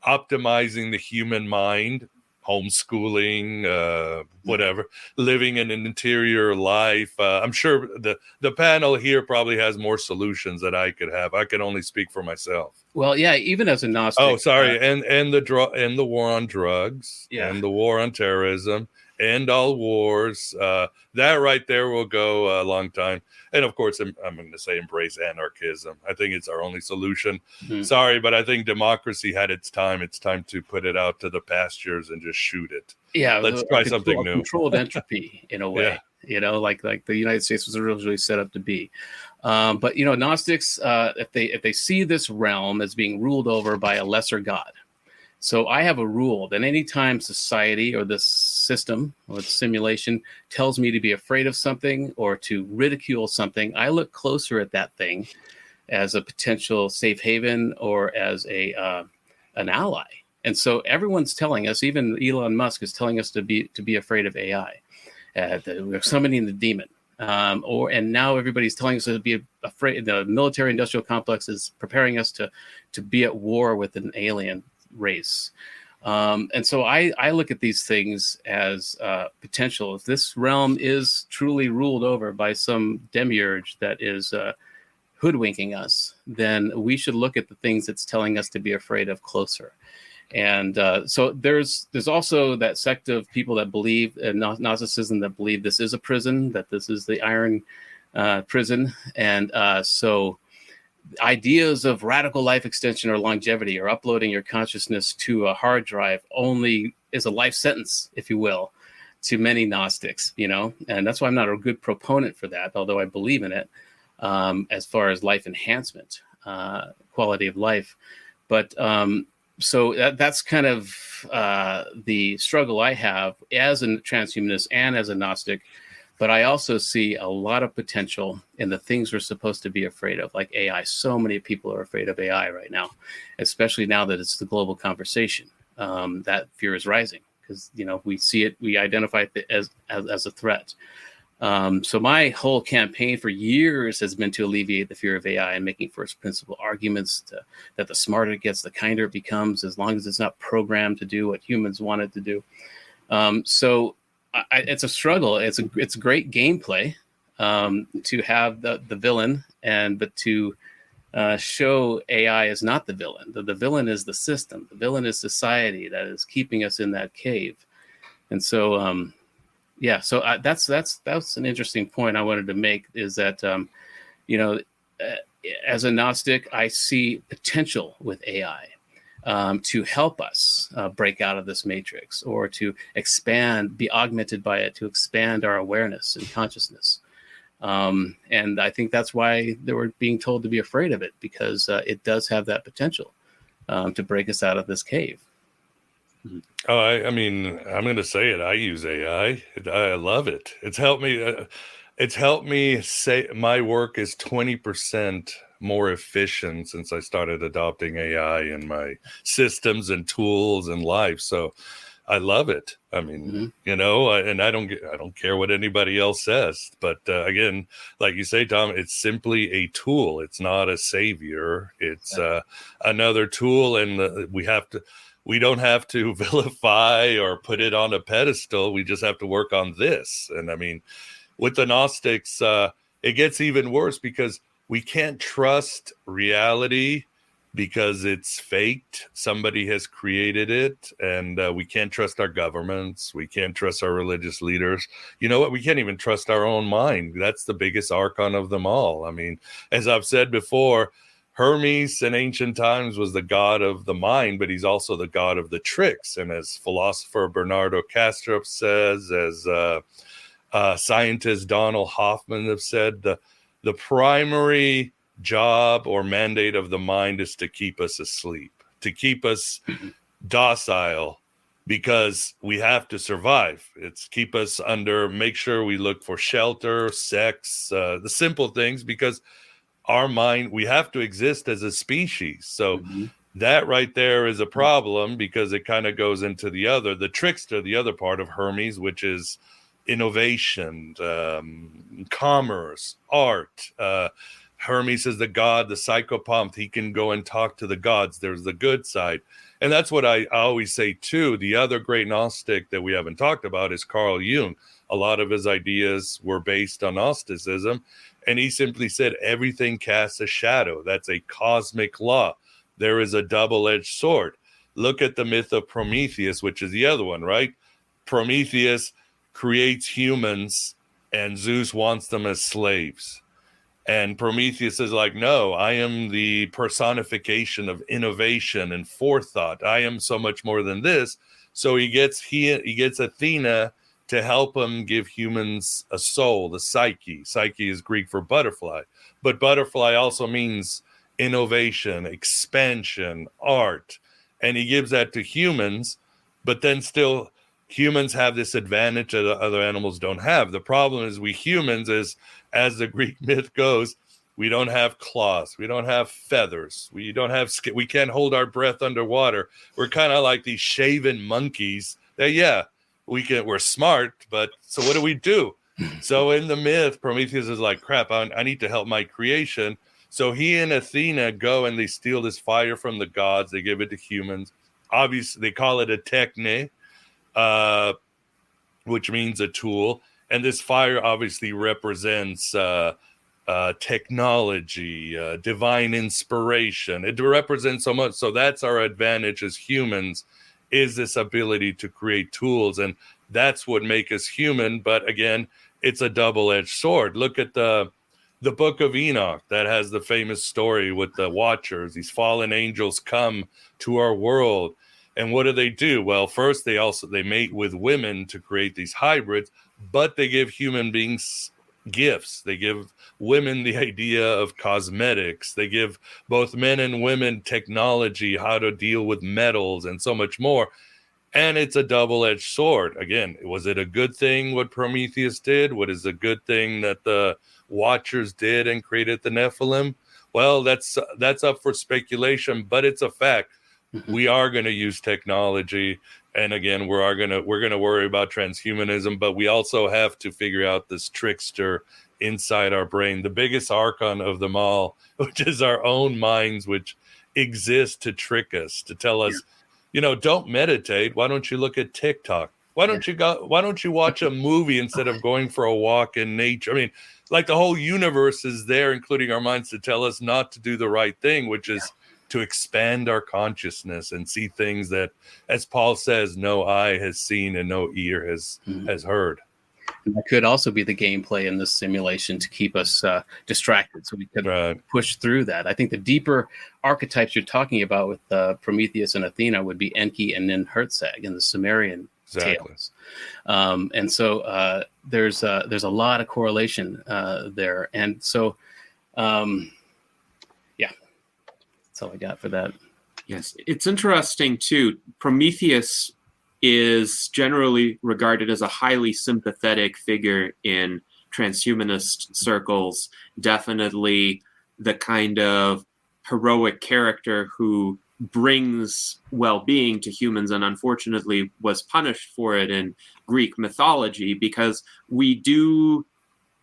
optimizing the human mind, homeschooling, whatever, living in an interior life. I'm sure the panel here probably has more solutions that I could have. I can only speak for myself. Well, yeah, even as a Gnostic. Oh, sorry, and the war on drugs, and the war on terrorism, end all wars. That right there will go a long time. And of course, I'm going to say embrace anarchism. I think it's our only solution. Mm-hmm. Sorry, but I think democracy had its time. It's time to put it out to the pastures and just shoot it. Yeah, let's try something new. Controlled entropy in a way. You know, like the United States was originally set up to be. But Gnostics, if they see this realm as being ruled over by a lesser god. So I have a rule that anytime society or this system or the simulation tells me to be afraid of something or to ridicule something, I look closer at that thing as a potential safe haven or as an ally. And so everyone's telling us, even Elon Musk is telling us to be afraid of AI. We're summoning the demon. And now everybody's telling us to be afraid. The military-industrial complex is preparing us to be at war with an alien race. And so I look at these things as potential. If this realm is truly ruled over by some demiurge that is hoodwinking us, then we should look at the things it's telling us to be afraid of closer. And so there's also that sect of people that believe in Gnosticism that believe this is a prison, that this is the iron prison. And so ideas of radical life extension or longevity or uploading your consciousness to a hard drive only is a life sentence, if you will, to many Gnostics, and that's why I'm not a good proponent for that, although I believe in it as far as life enhancement, quality of life. But so that's kind of the struggle I have as a transhumanist and as a Gnostic. But I also see a lot of potential in the things we're supposed to be afraid of, like AI. So many people are afraid of AI right now, especially now that it's the global conversation. That fear is rising because, we see it, we identify it as a threat. So my whole campaign for years has been to alleviate the fear of AI and making first principle arguments that the smarter it gets, the kinder it becomes, as long as it's not programmed to do what humans want it to do. It's a struggle. It's great gameplay to have the villain, but to show AI is not the villain. The villain is the system. The villain is society that is keeping us in that cave. And so, that's an interesting point I wanted to make. Is that as a Gnostic, I see potential with AI. To help us break out of this matrix, or to expand, be augmented by it, to expand our awareness and consciousness. And I think that's why they were being told to be afraid of it, because it does have that potential to break us out of this cave. Oh, I mean, I'm going to say it. I use AI. I love it. It's helped me. It's helped me say my work is 20% more efficient since I started adopting AI in my systems and tools and life. So I love it. I mean, and I don't care what anybody else says. But again, like you say, Tom, it's simply a tool. It's not a savior. It's another tool, and we don't have to vilify or put it on a pedestal. We just have to work on this. And I mean, with the Gnostics, it gets even worse because we can't trust reality because it's faked. Somebody has created it, and we can't trust our governments. We can't trust our religious leaders. You know what? We can't even trust our own mind. That's the biggest archon of them all. I mean, as I've said before, Hermes in ancient times was the god of the mind, but he's also the god of the tricks. And as philosopher Bernardo Kastrup says, as scientist Donald Hoffman have said, the primary job or mandate of the mind is to keep us asleep, to keep us docile, because we have to survive. It's keep us under, make sure we look for shelter, sex, the simple things, because our mind, we have to exist as a species. So that right there is a problem, because it kind of goes into the trickster, the other part of Hermes, which is innovation, commerce, art. Hermes is the god, the psychopomp. He can go and talk to the gods. There's the good side. And that's what I always say too. The other great Gnostic that we haven't talked about is Carl Jung. A lot of his ideas were based on Gnosticism. And he simply said, everything casts a shadow. That's a cosmic law. There is a double-edged sword. Look at the myth of Prometheus, which is the other one, right? Prometheus creates humans and Zeus wants them as slaves. And Prometheus is like, no, I am the personification of innovation and forethought. I am so much more than this. So he gets Athena to help him give humans a soul, the psyche. Psyche is Greek for butterfly. But butterfly also means innovation, expansion, art. And he gives that to humans, but then still humans have this advantage that other animals don't have. The problem is we humans, as the Greek myth goes, we don't have claws, we don't have feathers, we don't have skin, we can't hold our breath underwater. We're kind of like these shaven monkeys that, we're smart, but so what do? So in the myth, Prometheus is like, crap, I need to help my creation. So he and Athena go and they steal this fire from the gods. They give it to humans. Obviously, they call it a techne, which means a tool. And this fire obviously represents technology, divine inspiration. It represents so much. So that's our advantage as humans, is this ability to create tools. And that's what makes us human. But again, it's a double-edged sword. Look at the book of Enoch that has the famous story with the Watchers. These fallen angels come to our world. And what do? Well, first they mate with women to create these hybrids, but they give human beings gifts. They give women the idea of cosmetics. They give both men and women technology, how to deal with metals and so much more. And it's a double-edged sword. Again, was it a good thing what Prometheus did? What is a good thing that the Watchers did and created the Nephilim? Well, that's up for speculation, but it's a fact. We are going to use technology, and again, we're going to worry about transhumanism, but we also have to figure out this trickster inside our brain, the biggest archon of them all, which is our own minds, which exist to trick us, to tell us, don't meditate. Why don't you look at TikTok? Why don't you watch a movie instead of going for a walk in nature? I mean, like the whole universe is there, including our minds, to tell us not to do the right thing, which is to expand our consciousness and see things that, as Paul says, no eye has seen and no ear has heard. And that could also be the gameplay in this simulation to keep us distracted, so we could push through that. I think the deeper archetypes you're talking about with Prometheus and Athena would be Enki and Ninhursag in the Sumerian tales. And so there's a lot of correlation there. And so, that's all I got for that. Yes, it's interesting too. Prometheus is generally regarded as a highly sympathetic figure in transhumanist circles. Definitely the kind of heroic character who brings well-being to humans, and unfortunately was punished for it in Greek mythology, because we do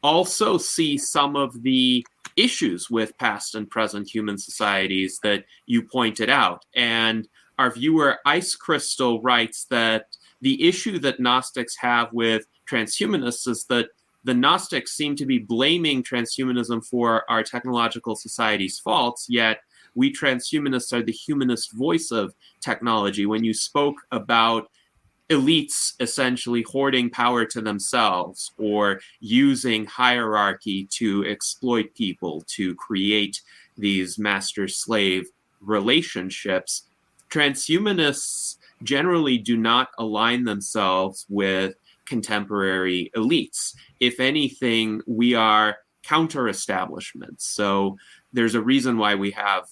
also see some of the issues with past and present human societies that you pointed out. And our viewer Ice Crystal writes that the issue that Gnostics have with transhumanists is that the Gnostics seem to be blaming transhumanism for our technological society's faults, yet we transhumanists are the humanist voice of technology. When you spoke about elites essentially hoarding power to themselves or using hierarchy to exploit people to create these master-slave relationships, transhumanists generally do not align themselves with contemporary elites. If anything, we are counter-establishments. So there's a reason why we have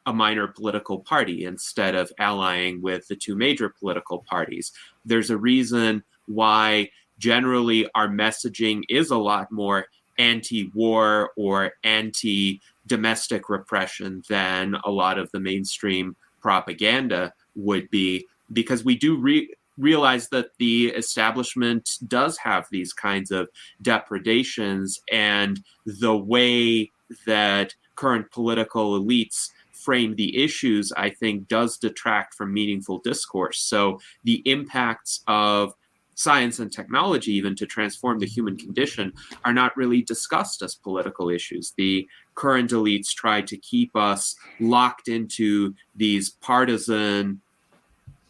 a minor political party instead of allying with the two major political parties. There's a reason why generally our messaging is a lot more anti-war or anti-domestic repression than a lot of the mainstream propaganda would be, because we do realize that the establishment does have these kinds of depredations, and the way that current political elites frame the issues, I think, does detract from meaningful discourse. So the impacts of science and technology, even to transform the human condition, are not really discussed as political issues. The current elites try to keep us locked into these partisan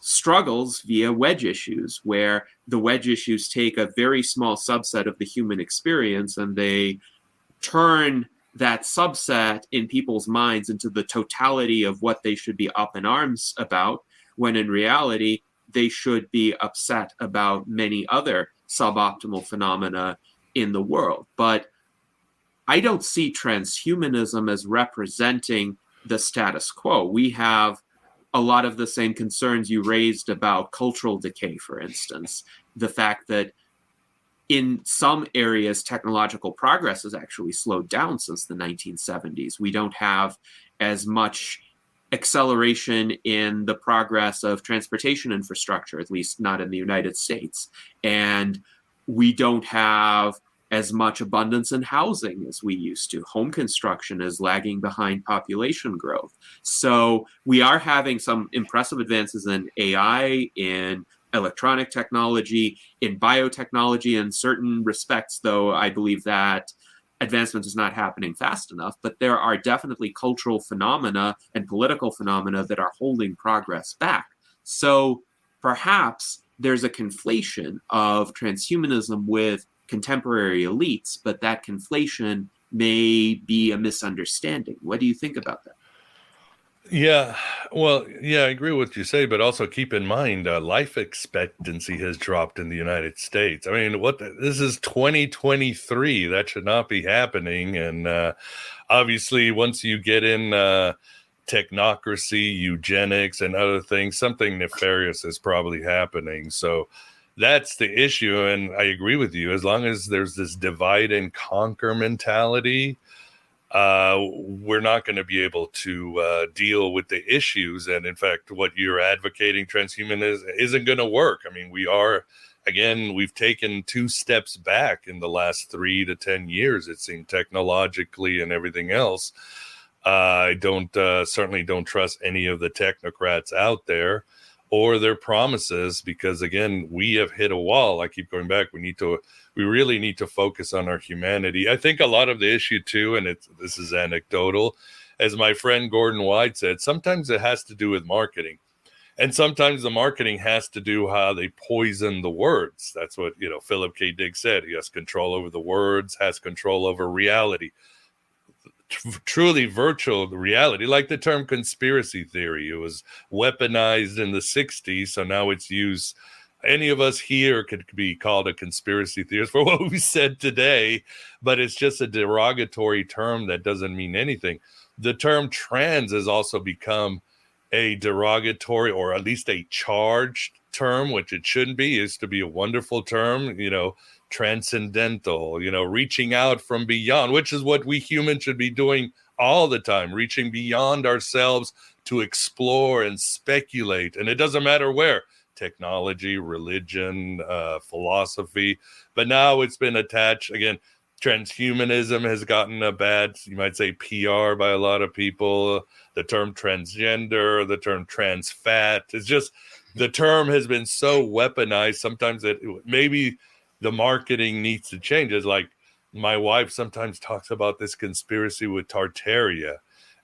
struggles via wedge issues, where the wedge issues take a very small subset of the human experience and they turn that subset in people's minds into the totality of what they should be up in arms about, when in reality, they should be upset about many other suboptimal phenomena in the world. But I don't see transhumanism as representing the status quo. We have a lot of the same concerns you raised about cultural decay, for instance. The fact that in some areas, technological progress has actually slowed down since the 1970s. We don't have as much acceleration in the progress of transportation infrastructure, at least not in the United States. And we don't have as much abundance in housing as we used to. Home construction is lagging behind population growth. So we are having some impressive advances in AI, in electronic technology, in biotechnology. In certain respects, though, I believe that advancement is not happening fast enough, but there are definitely cultural phenomena and political phenomena that are holding progress back. So perhaps there's a conflation of transhumanism with contemporary elites, but that conflation may be a misunderstanding. What do you think about that? Yeah, well, yeah, I agree with what you say, but also keep in mind, life expectancy has dropped in the United States. I mean, this is 2023. That should not be happening. And obviously, once you get in technocracy, eugenics, and other things, something nefarious is probably happening. So that's the issue. And I agree with you. As long as there's this divide and conquer mentality, we're not going to be able to deal with the issues. And in fact, what you're advocating, transhumanism, isn't going to work. I mean, we've taken 2 steps back in the last 3 to 10 years, it seemed, technologically and everything else. I certainly don't trust any of the technocrats out there or their promises, because again, we have hit a wall. I keep going back. We really need to focus on our humanity. I think a lot of the issue too, and this is anecdotal, as my friend Gordon White said, sometimes it has to do with marketing. And sometimes the marketing has to do how they poison the words. That's what, Philip K. Dick said. He has control over the words, has control over reality. Truly virtual reality, like the term conspiracy theory. It was weaponized in the 60s, so now it's used. Any of us here could be called a conspiracy theorist for what we said today, but it's just a derogatory term that doesn't mean anything. The term trans has also become a derogatory, or at least a charged term, which it shouldn't be. It used to be a wonderful term, transcendental, reaching out from beyond, which is what we humans should be doing all the time, reaching beyond ourselves to explore and speculate. And it doesn't matter where, technology, religion, philosophy, but now it's been attached again. Transhumanism has gotten a bad, you might say, PR by a lot of people. The term transgender, the term trans fat, it's just, the term has been so weaponized. Sometimes maybe the marketing needs to change. It's like my wife sometimes talks about this conspiracy with Tartaria.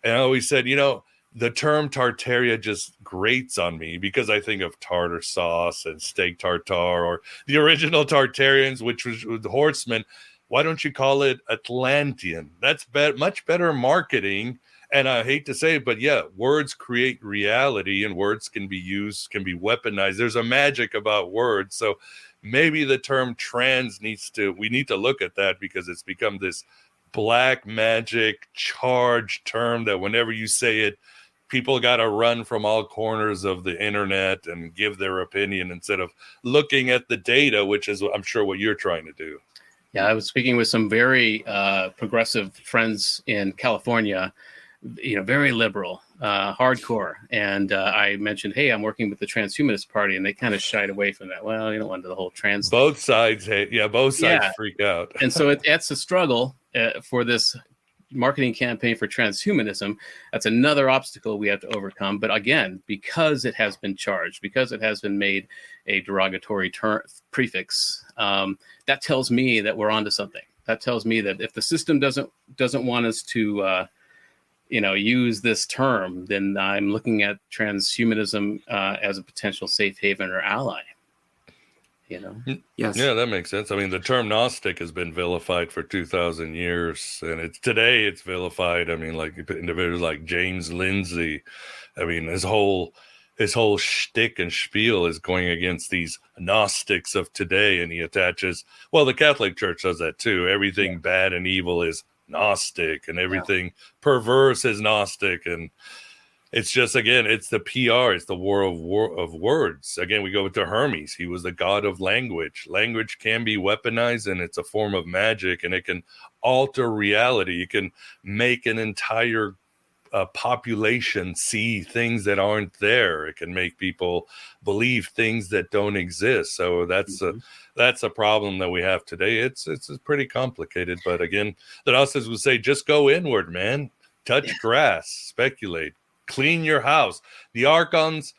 And I always said, the term Tartaria just grates on me because I think of tartar sauce and steak tartare, or the original Tartarians, which was the horsemen. Why don't you call it Atlantean? That's much better marketing. And I hate to say it, but yeah, words create reality, and words can be used, can be weaponized. There's a magic about words. So maybe the term trans we need to look at that, because it's become this black magic charged term that whenever you say it, people got to run from all corners of the internet and give their opinion instead of looking at the data, which is, I'm sure, what you're trying to do. Yeah, I was speaking with some very progressive friends in California, very liberal, hardcore. And I mentioned, hey, I'm working with the Transhumanist Party, and they kind of shied away from that. Well, you don't want to do the whole trans thing. Both sides hate. Yeah, both sides freak out. And so it's a struggle for this marketing campaign for transhumanism. That's another obstacle we have to overcome. But again, because it has been charged, because it has been made a derogatory prefix, that tells me that we're onto something. That tells me that if the system doesn't want us to use this term, then I'm looking at transhumanism as a potential safe haven or ally. Yes. Yeah, that makes sense. I mean, the term Gnostic has been vilified for 2,000 years, and it's vilified. I mean, like individuals like James Lindsay. I mean, his whole shtick and spiel is going against these Gnostics of today, and he attaches. Well, the Catholic Church does that too. Everything bad and evil is Gnostic, and everything perverse is Gnostic, and it's just, again, it's the PR, it's the war of words. Again, we go to Hermes. He was the god of language. Language can be weaponized, and it's a form of magic, and it can alter reality. You can make an entire population see things that aren't there. It can make people believe things that don't exist. So that's a problem that we have today. It's pretty complicated, but again, the Gnostics would say, just go inward, man. Touch grass, speculate. Clean your house. The Archons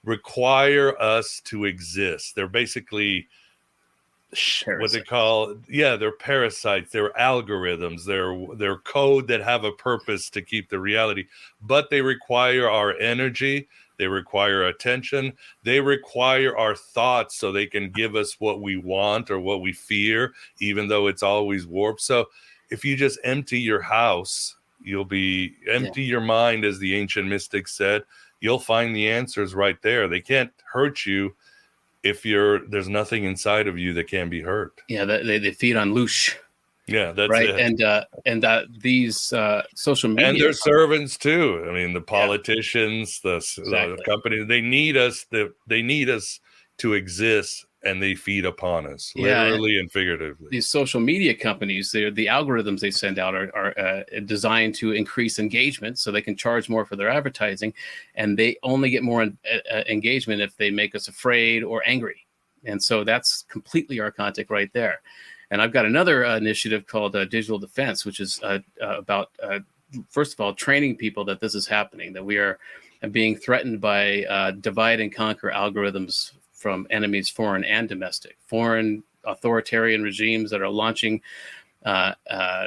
require us to exist. They're basically what they call, they're parasites. They're algorithms. They're code that have a purpose to keep the reality, but they require our energy. They require attention. They require our thoughts so they can give us what we want or what we fear, even though it's always warped. So if you just empty your house, you'll be empty your mind, as the ancient mystics said. You'll find the answers right there. They can't hurt you if there's nothing inside of you that can be hurt. Yeah, they feed on loosh. Yeah, that's right. it. And these social media and their servants too. I mean, the politicians, the companies, they need us. They need us to exist. And they feed upon us, literally and figuratively. These social media companies, the algorithms they send out are designed to increase engagement so they can charge more for their advertising. And they only get more engagement if they make us afraid or angry. And so that's completely archontic right there. And I've got another initiative called Digital Defense, which is about, first of all, training people that this is happening, that we are being threatened by divide and conquer algorithms from enemies, foreign and domestic, foreign authoritarian regimes that are launching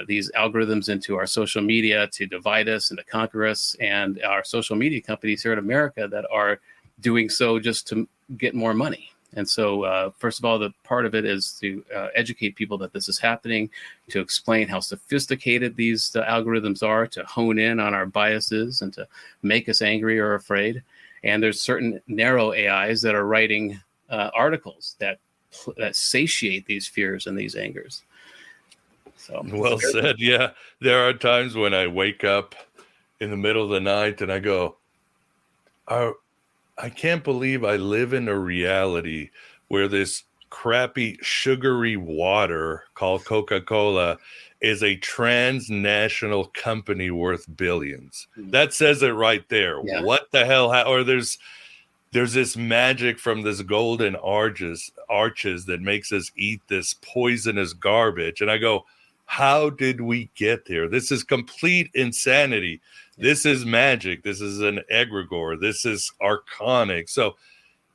these algorithms into our social media to divide us and to conquer us, and our social media companies here in America that are doing so just to get more money. And so, first of all, the part of it is to educate people that this is happening, to explain how sophisticated these algorithms are, to hone in on our biases and to make us angry or afraid. And there's certain narrow AIs that are writing articles that satiate these fears and these angers. So well said. Yeah, there are times when I wake up in the middle of the night and I go, I can't believe I live in a reality where this crappy sugary water called Coca-Cola is a transnational company worth billions. That says it right there. Yeah. What the hell? Or there's this magic from this golden arches that makes us eat this poisonous garbage. And I go, how did we get there? This is complete insanity. This is magic. This is an egregore. This is archonic. So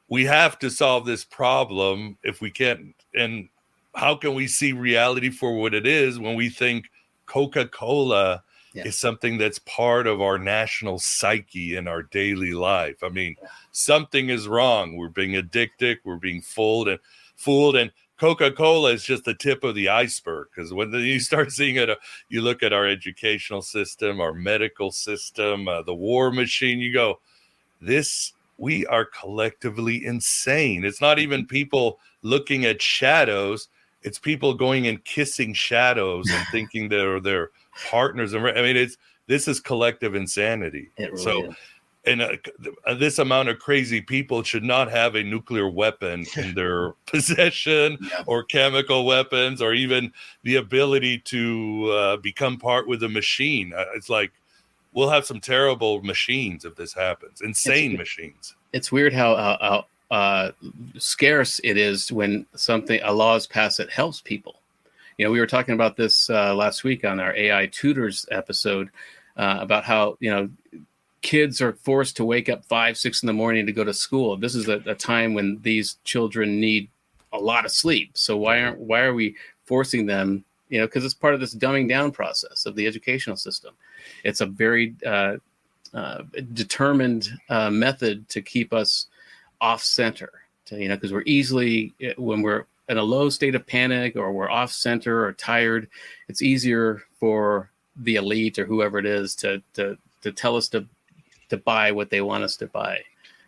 we have to solve this problem if we can't. And how can we see reality for what it is when we think Coca-Cola is something that's part of our national psyche in our daily life? I mean, something is wrong. We're being addicted. We're being fooled. And Coca-Cola is just the tip of the iceberg, because when you start seeing it, you look at our educational system, our medical system, the war machine, you go, we are collectively insane. It's not even people looking at shadows. It's people going and kissing shadows and thinking they're their partners. And I mean, this is collective insanity. It really So, is. and this amount of crazy people should not have a nuclear weapon in their possession, or chemical weapons, or even the ability to become part with a machine. It's like, we'll have some terrible machines if this happens. Insane machines. It's weird how scarce it is when a law is passed that helps people. You know, we were talking about this last week on our AI tutors episode about how, you know, kids are forced to wake up 5, 6 in the morning to go to school. This is a time when these children need a lot of sleep. So why are we forcing them? You know, because it's part of this dumbing down process of the educational system. It's a very determined method to keep us off center. You know, because we're easily, when we're in a low state of panic or we're off center or tired, it's easier for the elite or whoever it is to tell us to buy what they want us to buy,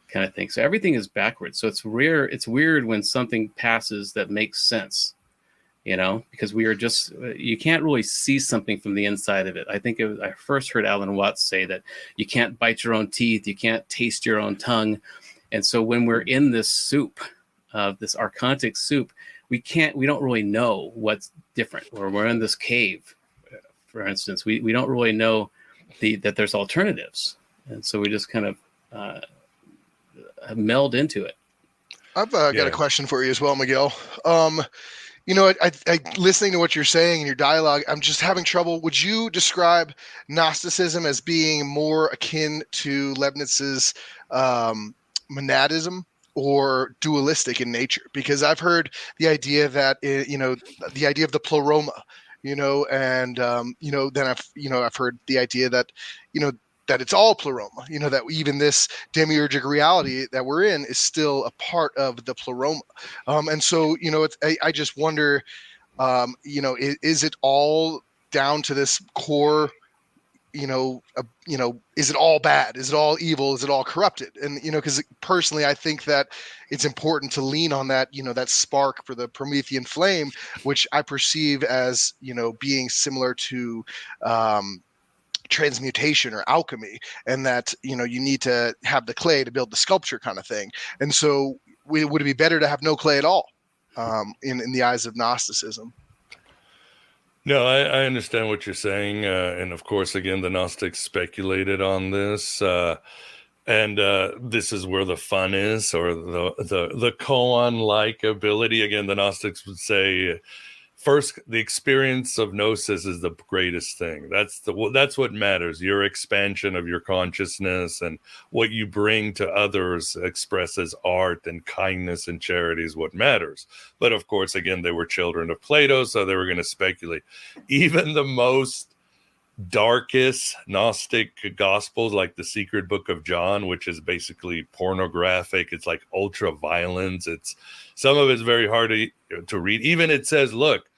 kind of thing. So everything is backwards. So it's rare. It's weird when something passes that makes sense, you know, because we are just, you can't really see something from the inside of it. I think I first heard Alan Watts say that you can't bite your own teeth, you can't taste your own tongue. And so when we're in this soup, this archontic soup, we don't really know what's different. Or we're in this cave, for instance, we don't really know that there's alternatives. And so we just kind of meld into it. I've got a question for you as well, Miguel. You know, I listening to what you're saying in your dialogue, I'm just having trouble. Would you describe Gnosticism as being more akin to Leibniz's monadism, or dualistic in nature? Because I've heard the idea that, you know, the idea of the pleroma, you know, and you know, then I've heard the idea that, you know, that it's all pleroma, you know, that even this demiurgic reality that we're in is still a part of the pleroma. And so, you know, I just wonder, you know, is it all down to this core, you know, is it all bad? Is it all evil? Is it all corrupted? And, you know, because personally, I think that it's important to lean on that, you know, that spark for the Promethean flame, which I perceive as, you know, being similar to, transmutation or alchemy, and that, you know, you need to have the clay to build the sculpture kind of thing. And so would it be better to have no clay at all, in the eyes of Gnosticism? No, I understand what you're saying. And of course, again, the Gnostics speculated on this. And this is where the fun is, or the koan-like ability. Again, the Gnostics would say, first, the experience of gnosis is the greatest thing. That's what matters. Your expansion of your consciousness and what you bring to others, expressed as art and kindness and charity, is what matters. But of course, again, they were children of Plato, so they were going to speculate. Even the most darkest Gnostic gospels, like the Secret Book of John, which is basically pornographic, it's like ultra violence. It's some of it's very hard to read. Even it says, look,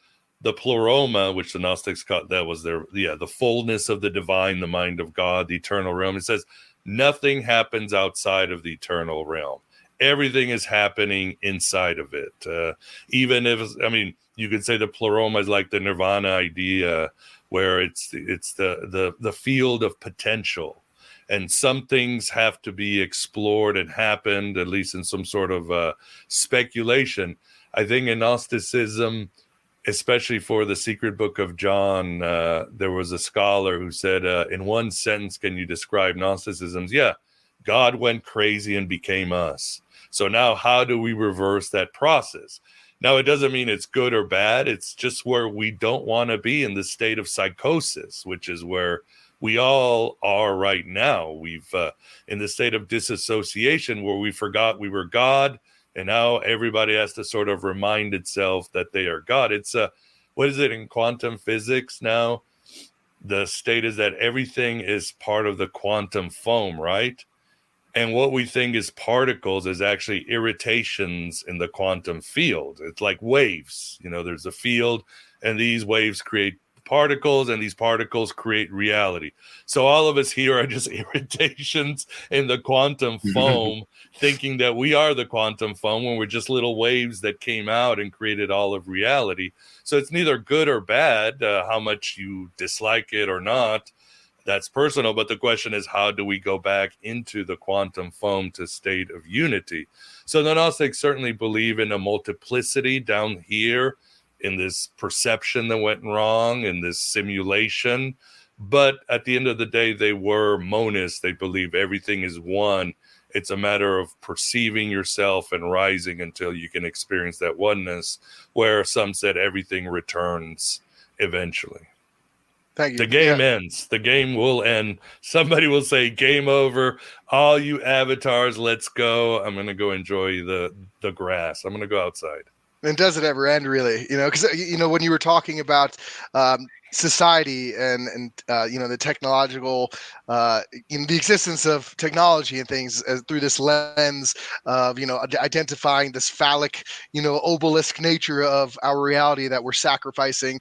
the pleroma, which the Gnostics called, that was the fullness of the divine, the mind of God, the eternal realm. It says nothing happens outside of the eternal realm. Everything is happening inside of it. Even if, I mean, you could say the pleroma is like the nirvana idea, where it's the field of potential, and some things have to be explored and happened, at least in some sort of speculation. I think in Gnosticism, especially for the Secret Book of John, there was a scholar who said, in one sentence, can you describe Gnosticism? Yeah, God went crazy and became us. So now how do we reverse that process? Now, it doesn't mean it's good or bad. It's just where we don't want to be, in the state of psychosis, which is where we all are right now. We've in the state of disassociation, where we forgot we were God, and now everybody has to sort of remind itself that they are God. It's what is it in quantum physics now? The state is that everything is part of the quantum foam, right? And what we think is particles is actually irritations in the quantum field. It's like waves. You know, there's a field, and these waves create particles, and these particles create reality. So all of us here are just irritations in the quantum foam, thinking that we are the quantum foam when we're just little waves that came out and created all of reality. So it's neither good or bad, how much you dislike it or not. That's personal, but the question is, how do we go back into the quantum foam to state of unity? So the Gnostics certainly believe in a multiplicity down here, in this perception that went wrong, in this simulation. But at the end of the day, they were monists. They believe everything is one. It's a matter of perceiving yourself and rising until you can experience that oneness, where some said everything returns eventually. Thank you. The game ends. The game will end. Somebody will say, game over. All you avatars, let's go. I'm going to go enjoy the grass. I'm going to go outside. And does it ever end, really? Because when you were talking about society and the technological, the existence of technology and things through this lens of identifying this phallic, obelisk nature of our reality, that we're sacrificing,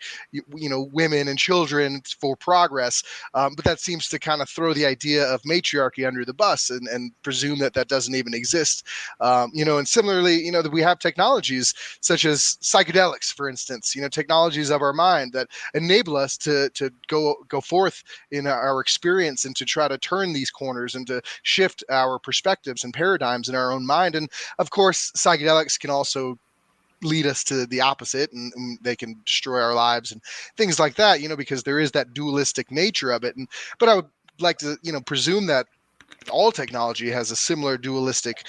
women and children for progress. But that seems to kind of throw the idea of matriarchy under the bus and presume that doesn't even exist. And similarly, that we have technologies such as psychedelics, for instance, technologies of our mind that enable us to go forth in our experience and to try to turn these corners and to shift our perspectives and paradigms in our own mind. And of course, psychedelics can also lead us to the opposite, and they can destroy our lives and things like that, because there is that dualistic nature of it. But I would like to, presume that all technology has a similar dualistic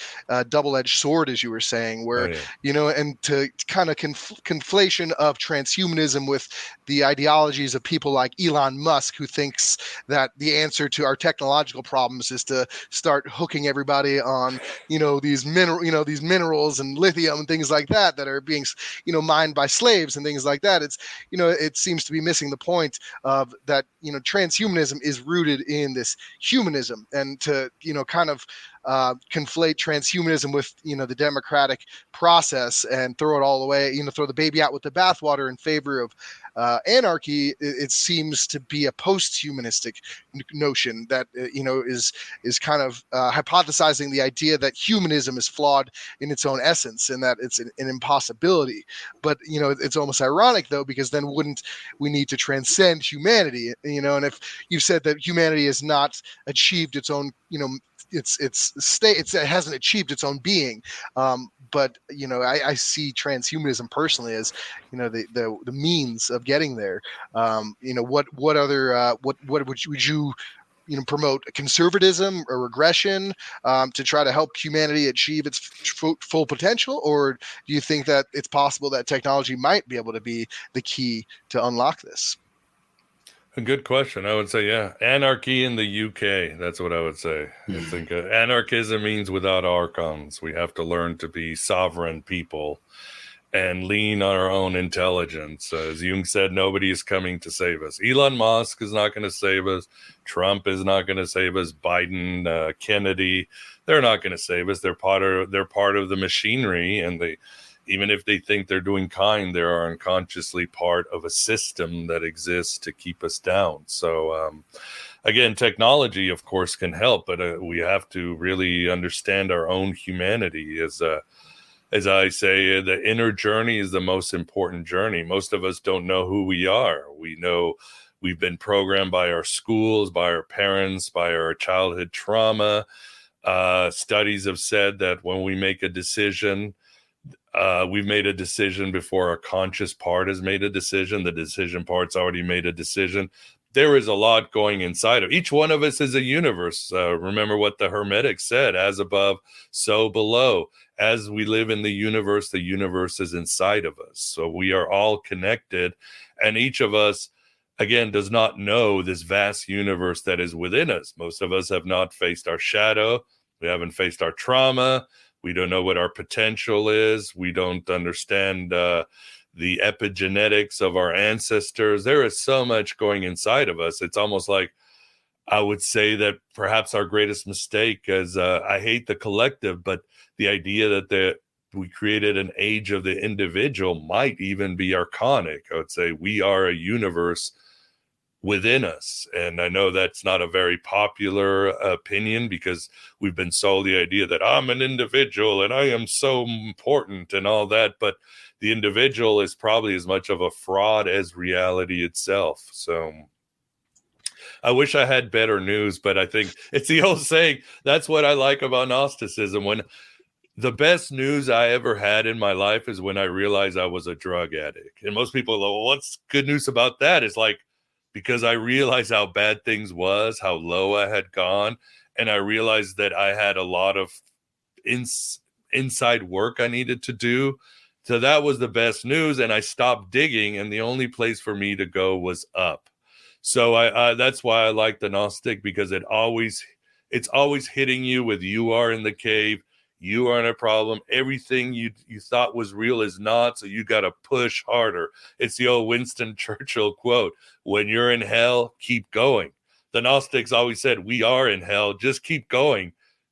double-edged sword, as you were saying, where and to kind of conflation of transhumanism with the ideologies of people like Elon Musk, who thinks that the answer to our technological problems is to start hooking everybody on these minerals and lithium and things like that are being mined by slaves and things like that. It's it seems to be missing the point of that. Transhumanism is rooted in this humanism, and to kind of conflate transhumanism with the democratic process and throw it all away, throw the baby out with the bathwater in favor of anarchy. It seems to be a post-humanistic notion that is kind of hypothesizing the idea that humanism is flawed in its own essence and that it's an impossibility. But it's almost ironic, though, because then wouldn't we need to transcend humanity? And if you said that humanity has not achieved its own it hasn't achieved its own being, but I see transhumanism personally as the means of getting there. What other what would you promote? Conservatism or regression to try to help humanity achieve its full potential, or do you think that it's possible that technology might be able to be the key to unlock this? A good question. I would say, anarchy in the UK. That's what I would say. I think anarchism means without archons. We have to learn to be sovereign people and lean on our own intelligence. As Jung said, nobody is coming to save us. Elon Musk is not going to save us. Trump is not going to save us. Biden, Kennedy, they're not going to save us. They're part of the machinery, and even if they think they're doing kind, they are unconsciously part of a system that exists to keep us down. So, again, technology, of course, can help, but we have to really understand our own humanity. As I say, the inner journey is the most important journey. Most of us don't know who we are. We know we've been programmed by our schools, by our parents, by our childhood trauma. Studies have said that when we make a decision, we've made a decision before our conscious part has made a decision. The decision part's already made a decision. There is a lot going inside of each one of us is a universe. Remember what the Hermetics said, as above, so below. As we live in the universe is inside of us. So we are all connected, and each of us, again, does not know this vast universe that is within us. Most of us have not faced our shadow. We haven't faced our trauma. We don't know what our potential is. We don't understand the epigenetics of our ancestors. There is so much going inside of us. It's almost like I would say that perhaps our greatest mistake is, I hate the collective, but the idea that we created an age of the individual might even be archonic. I would say we are a universe within us. And I know that's not a very popular opinion, because we've been sold the idea that I'm an individual and I am so important and all that, but the individual is probably as much of a fraud as reality itself. So I wish I had better news, but I think it's the old saying, that's what I like about Gnosticism. When the best news I ever had in my life is when I realized I was a drug addict. And most people go, well, what's good news about that? It's like, because I realized how bad things was, how low I had gone. And I realized that I had a lot of inside work I needed to do. So that was the best news. And I stopped digging, and the only place for me to go was up. So I that's why I like the Gnostic, because it's always hitting you with, you are in the cave. You are in a problem. Everything you thought was real is not, so you got to push harder. It's the old Winston Churchill quote, when you're in hell, keep going. The Gnostics always said, we are in hell, just keep going.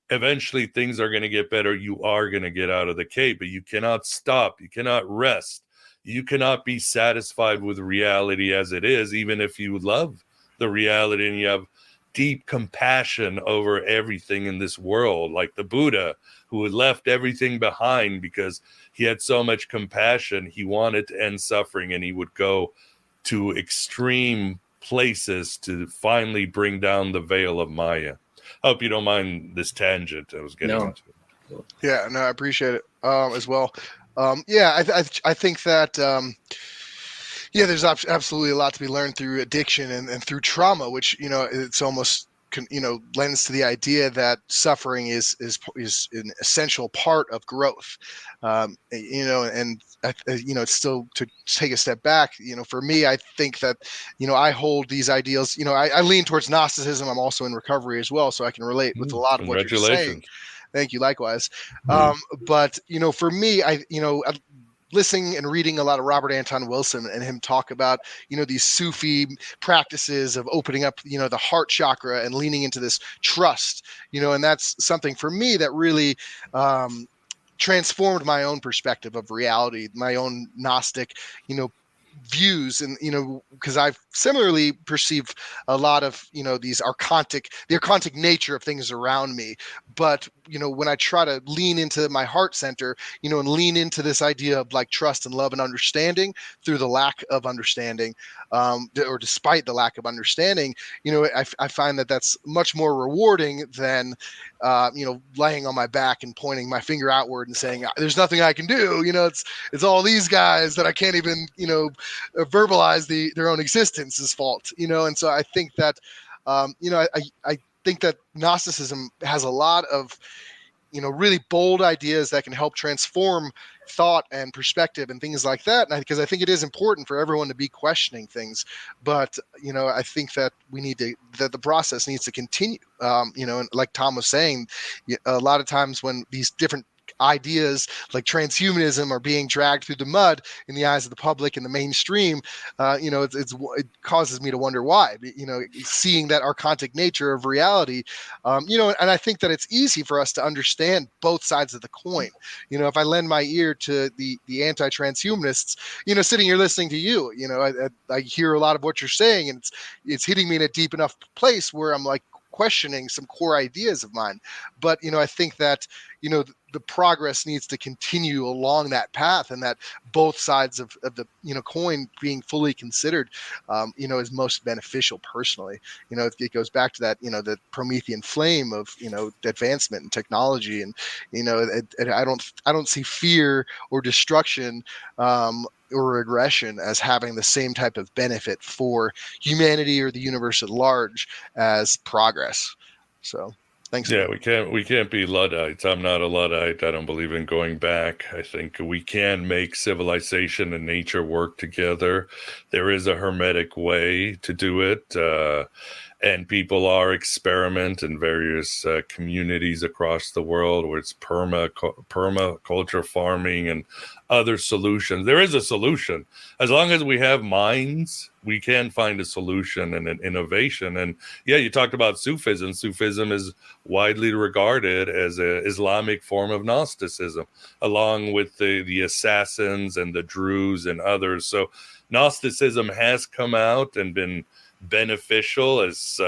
Eventually, things are going to get better. You are going to get out of the cave, but you cannot stop. You cannot rest. You cannot be satisfied with reality as it is, even if you love the reality and you have deep compassion over everything in this world, like the Buddha, who had left everything behind because he had so much compassion. He wanted to end suffering, and he would go to extreme places to finally bring down the veil of Maya. I hope you don't mind this tangent I was getting into. Yeah, no, I appreciate it as well. I think that there's absolutely a lot to be learned through addiction and through trauma, which, it's almost lends to the idea that suffering is an essential part of growth. And it's still, to take a step back, for me, I think that, I hold these ideals, I lean towards Gnosticism. I'm also in recovery as well, so I can relate with a lot of what you're saying. Thank you. Likewise. But, for me, listening and reading a lot of Robert Anton Wilson and him talk about, these Sufi practices of opening up, the heart chakra and leaning into this trust, and that's something for me that really transformed my own perspective of reality, my own Gnostic, views. And because I've similarly perceived a lot of the archontic nature of things around me, but when I try to lean into my heart center, and lean into this idea of like trust and love and understanding through the lack of understanding, or despite the lack of understanding, I find that that's much more rewarding than laying on my back and pointing my finger outward and saying there's nothing I can do. It's all these guys that I can't even verbalize their own existence's fault. And so I think that I think that Gnosticism has a lot of really bold ideas that can help transform thought and perspective and things like that. And because I think it is important for everyone to be questioning things, but I think that that the process needs to continue. And like Tom was saying, a lot of times when these different ideas like transhumanism are being dragged through the mud in the eyes of the public and the mainstream, it causes me to wonder why, seeing that archontic nature of reality, and I think that it's easy for us to understand both sides of the coin. If I lend my ear to the anti-transhumanists, sitting here listening to you, I hear a lot of what you're saying, and it's hitting me in a deep enough place where I'm like questioning some core ideas of mine. But I think that the progress needs to continue along that path, and that both sides of the coin being fully considered is most beneficial personally. It goes back to that the Promethean flame of advancement and technology, and I don't see fear or destruction or regression as having the same type of benefit for humanity or the universe at large as progress. So thanks. Yeah, we can't be Luddites. I'm not a Luddite. I don't believe in going back. I think we can make civilization and nature work together. There is a hermetic way to do it. And people are experiment in various communities across the world where it's permaculture farming and other solutions. There is a solution. As long as we have minds, we can find a solution and an innovation. And yeah, you talked about Sufism. Sufism is widely regarded as an Islamic form of Gnosticism, along with the assassins and the Druze and others. So Gnosticism has come out and been beneficial, as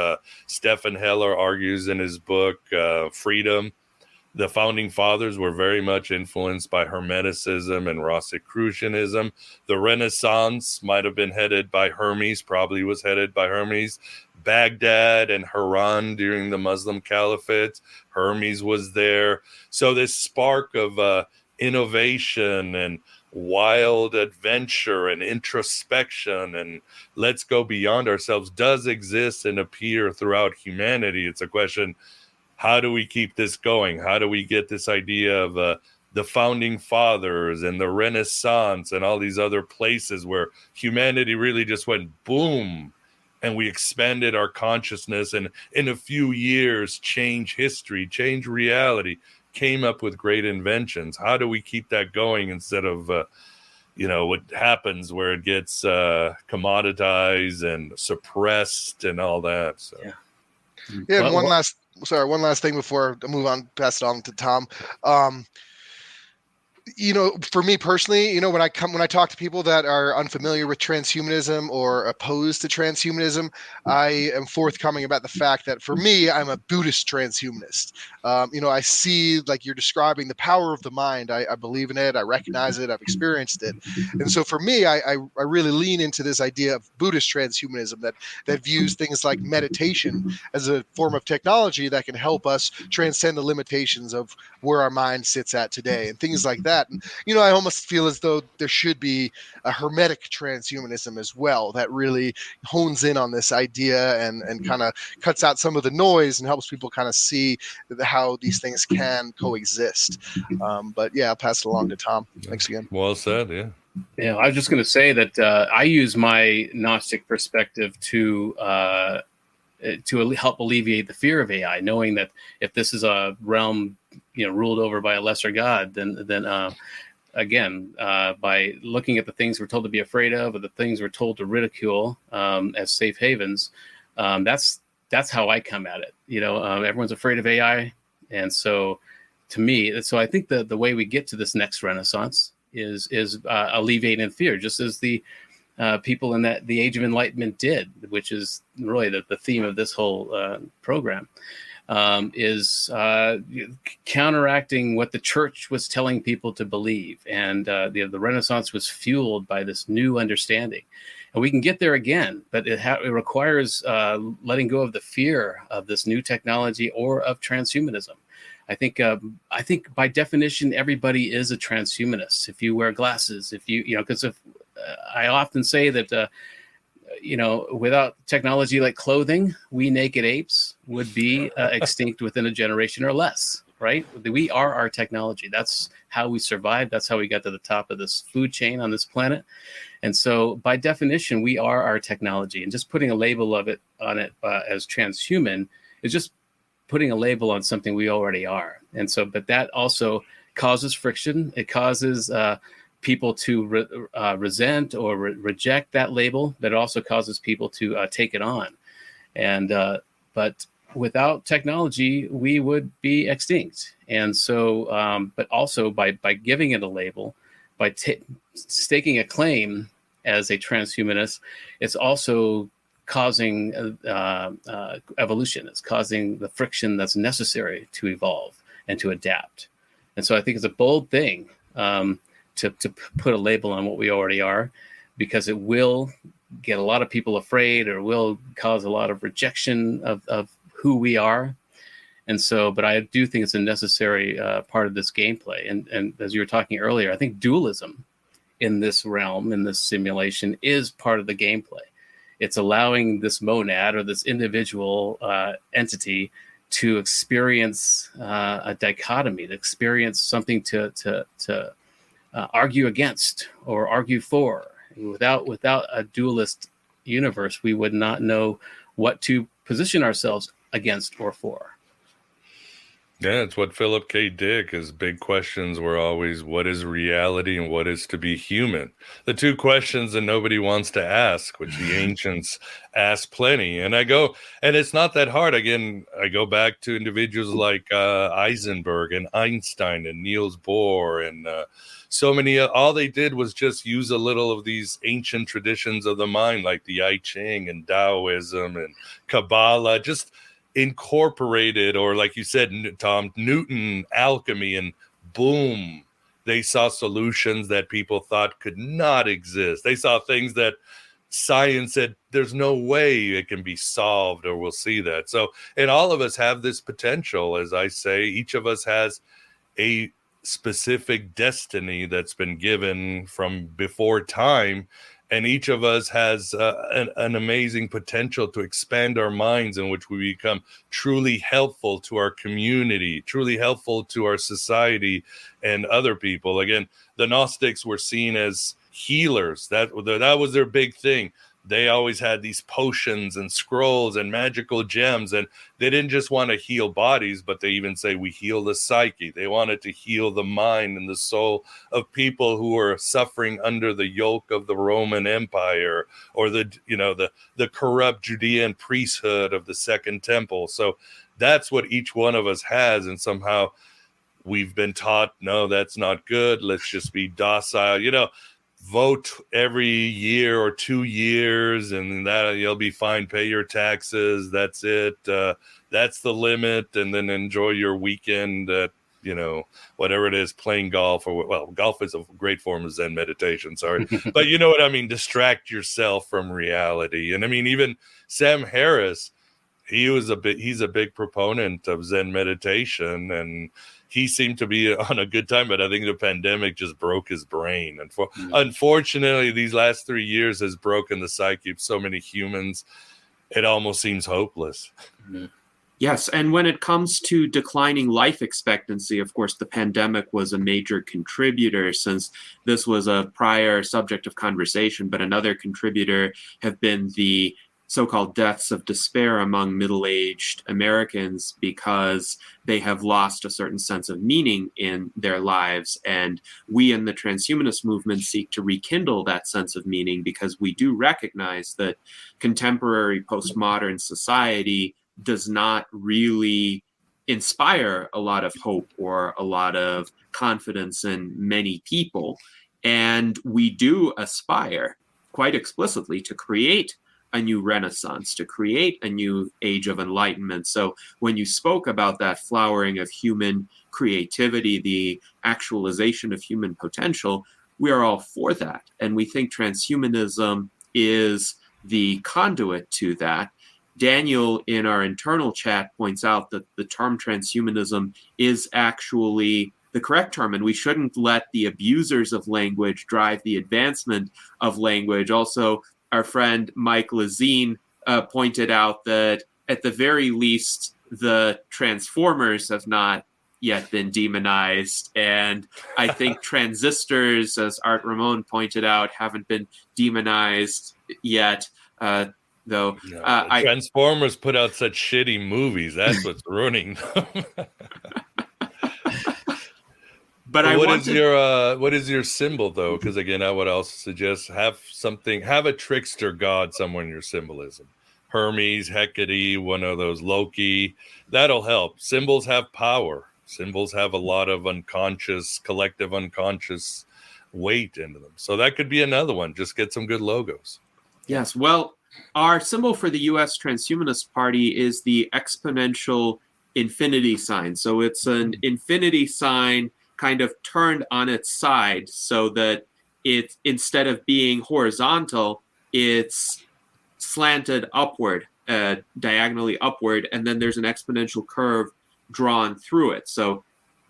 Stephan Heller argues in his book, Freedom. The founding fathers were very much influenced by Hermeticism and Rosicrucianism. The Renaissance might have been headed by Hermes, probably was headed by Hermes. Baghdad and Haran during the Muslim Caliphate, Hermes was there. So this spark of innovation and wild adventure and introspection and let's go beyond ourselves does exist and appear throughout humanity. It's a question, how do we keep this going? How do we get this idea of the founding fathers and the Renaissance and all these other places where humanity really just went boom and we expanded our consciousness and in a few years change history, change reality, came up with great inventions? How do we keep that going instead of, what happens where it gets commoditized and suppressed and all that? So. Yeah, and one last thing before I move on, pass it on to Tom. For me personally, when I talk to people that are unfamiliar with transhumanism or opposed to transhumanism, I am forthcoming about the fact that for me, I'm a Buddhist transhumanist. I see, like you're describing, the power of the mind. I believe in it. I recognize it. I've experienced it. And so for me, I really lean into this idea of Buddhist transhumanism that views things like meditation as a form of technology that can help us transcend the limitations of where our mind sits at today and things like that. And, I almost feel as though there should be a hermetic transhumanism as well that really hones in on this idea and kind of cuts out some of the noise and helps people kind of see how these things can coexist. But yeah, I'll pass it along to Tom. Thanks again. Well said. Yeah. Yeah, I was just going to say that I use my Gnostic perspective to help alleviate the fear of AI, knowing that if this is a realm, ruled over by a lesser god, then by looking at the things we're told to be afraid of, or the things we're told to ridicule as safe havens, that's how I come at it. Everyone's afraid of AI, and so to me, I think the way we get to this next renaissance is alleviating fear, just as the people in the Age of Enlightenment did, which is really the theme of this whole program, is counteracting what the church was telling people to believe. And the Renaissance was fueled by this new understanding. And we can get there again, but it requires letting go of the fear of this new technology or of transhumanism. I think by definition, everybody is a transhumanist. If you wear glasses, because I often say that, without technology like clothing, we naked apes would be extinct within a generation or less, right? We are our technology. That's how we survived. That's how we got to the top of this food chain on this planet. And so by definition, we are our technology. And just putting a label on it as transhuman is just putting a label on something we already are. And so, but that also causes friction. It causes people to resent or reject that label, but it also causes people to take it on. And but without technology, we would be extinct. And so, but also by giving it a label, by staking a claim as a transhumanist, it's also causing evolution. It's causing the friction that's necessary to evolve and to adapt. And so I think it's a bold thing to put a label on what we already are, because it will get a lot of people afraid or will cause a lot of rejection of who we are. And so, but I do think it's a necessary part of this gameplay. And as you were talking earlier, I think dualism in this realm, in this simulation, is part of the gameplay. It's allowing this monad or this individual entity to experience a dichotomy, to experience something to argue against or argue for. Without a dualist universe, we would not know what to position ourselves against or for. Yeah, it's what Philip K. Dick, his big questions were always, what is reality and what is to be human? The two questions that nobody wants to ask, which the ancients asked plenty. And and it's not that hard. Again, I go back to individuals like Heisenberg and Einstein and Niels Bohr and so many. All they did was just use a little of these ancient traditions of the mind, like the I Ching and Taoism and Kabbalah, just incorporated, or like you said, Tom, Newton, alchemy, and boom, they saw solutions that people thought could not exist. They saw things that science said there's no way it can be solved, or we'll see that. So, and all of us have this potential. As I say, each of us has a specific destiny that's been given from before time, and each of us has an amazing potential to expand our minds, in which we become truly helpful to our community, truly helpful to our society and other people. Again, the Gnostics were seen as healers. That was their big thing. They always had these potions and scrolls and magical gems, and they didn't just want to heal bodies, but they even say we heal the psyche. They wanted to heal the mind and the soul of people who were suffering under the yoke of the Roman Empire, or the corrupt Judean priesthood of the Second Temple. So that's what each one of us has, and somehow we've been taught, no, that's not good. Let's just be docile. Vote every year or 2 years, and that you'll be fine. Pay your taxes. That's it. That's the limit, and then enjoy your weekend at whatever it is, playing golf, or golf is a great form of Zen meditation. Sorry, but you know what I mean. Distract yourself from reality. And I mean, even Sam Harris, he's a big proponent of Zen meditation, and he seemed to be on a good time, but I think the pandemic just broke his brain. And unfortunately, these last 3 years has broken the psyche of so many humans. It almost seems hopeless. Mm-hmm. Yes, and when it comes to declining life expectancy, of course, the pandemic was a major contributor, since this was a prior subject of conversation, but another contributor have been the so-called deaths of despair among middle-aged Americans, because they have lost a certain sense of meaning in their lives. And we in the transhumanist movement seek to rekindle that sense of meaning, because we do recognize that contemporary postmodern society does not really inspire a lot of hope or a lot of confidence in many people. And we do aspire quite explicitly to create a new renaissance, to create a new age of enlightenment. So when you spoke about that flowering of human creativity, the actualization of human potential, we are all for that. And we think transhumanism is the conduit to that. Daniel, in our internal chat, points out that the term transhumanism is actually the correct term, and we shouldn't let the abusers of language drive the advancement of language. Also, our friend Mike Lazine pointed out that at the very least, the Transformers have not yet been demonized. And I think transistors, as Art Ramon pointed out, haven't been demonized yet. Though Transformers put out such shitty movies. That's what's ruining them. But what is your symbol, though? Because again, I would also suggest have a trickster god somewhere in your symbolism. Hermes, Hecate, one of those, Loki. That'll help. Symbols have power. Symbols have a lot of collective unconscious weight into them. So that could be another one. Just get some good logos. Yes. Well, our symbol for the U.S. Transhumanist Party is the exponential infinity sign. So it's an infinity sign kind of turned on its side, so that it, instead of being horizontal, it's slanted upward, diagonally upward, and then there's an exponential curve drawn through it. So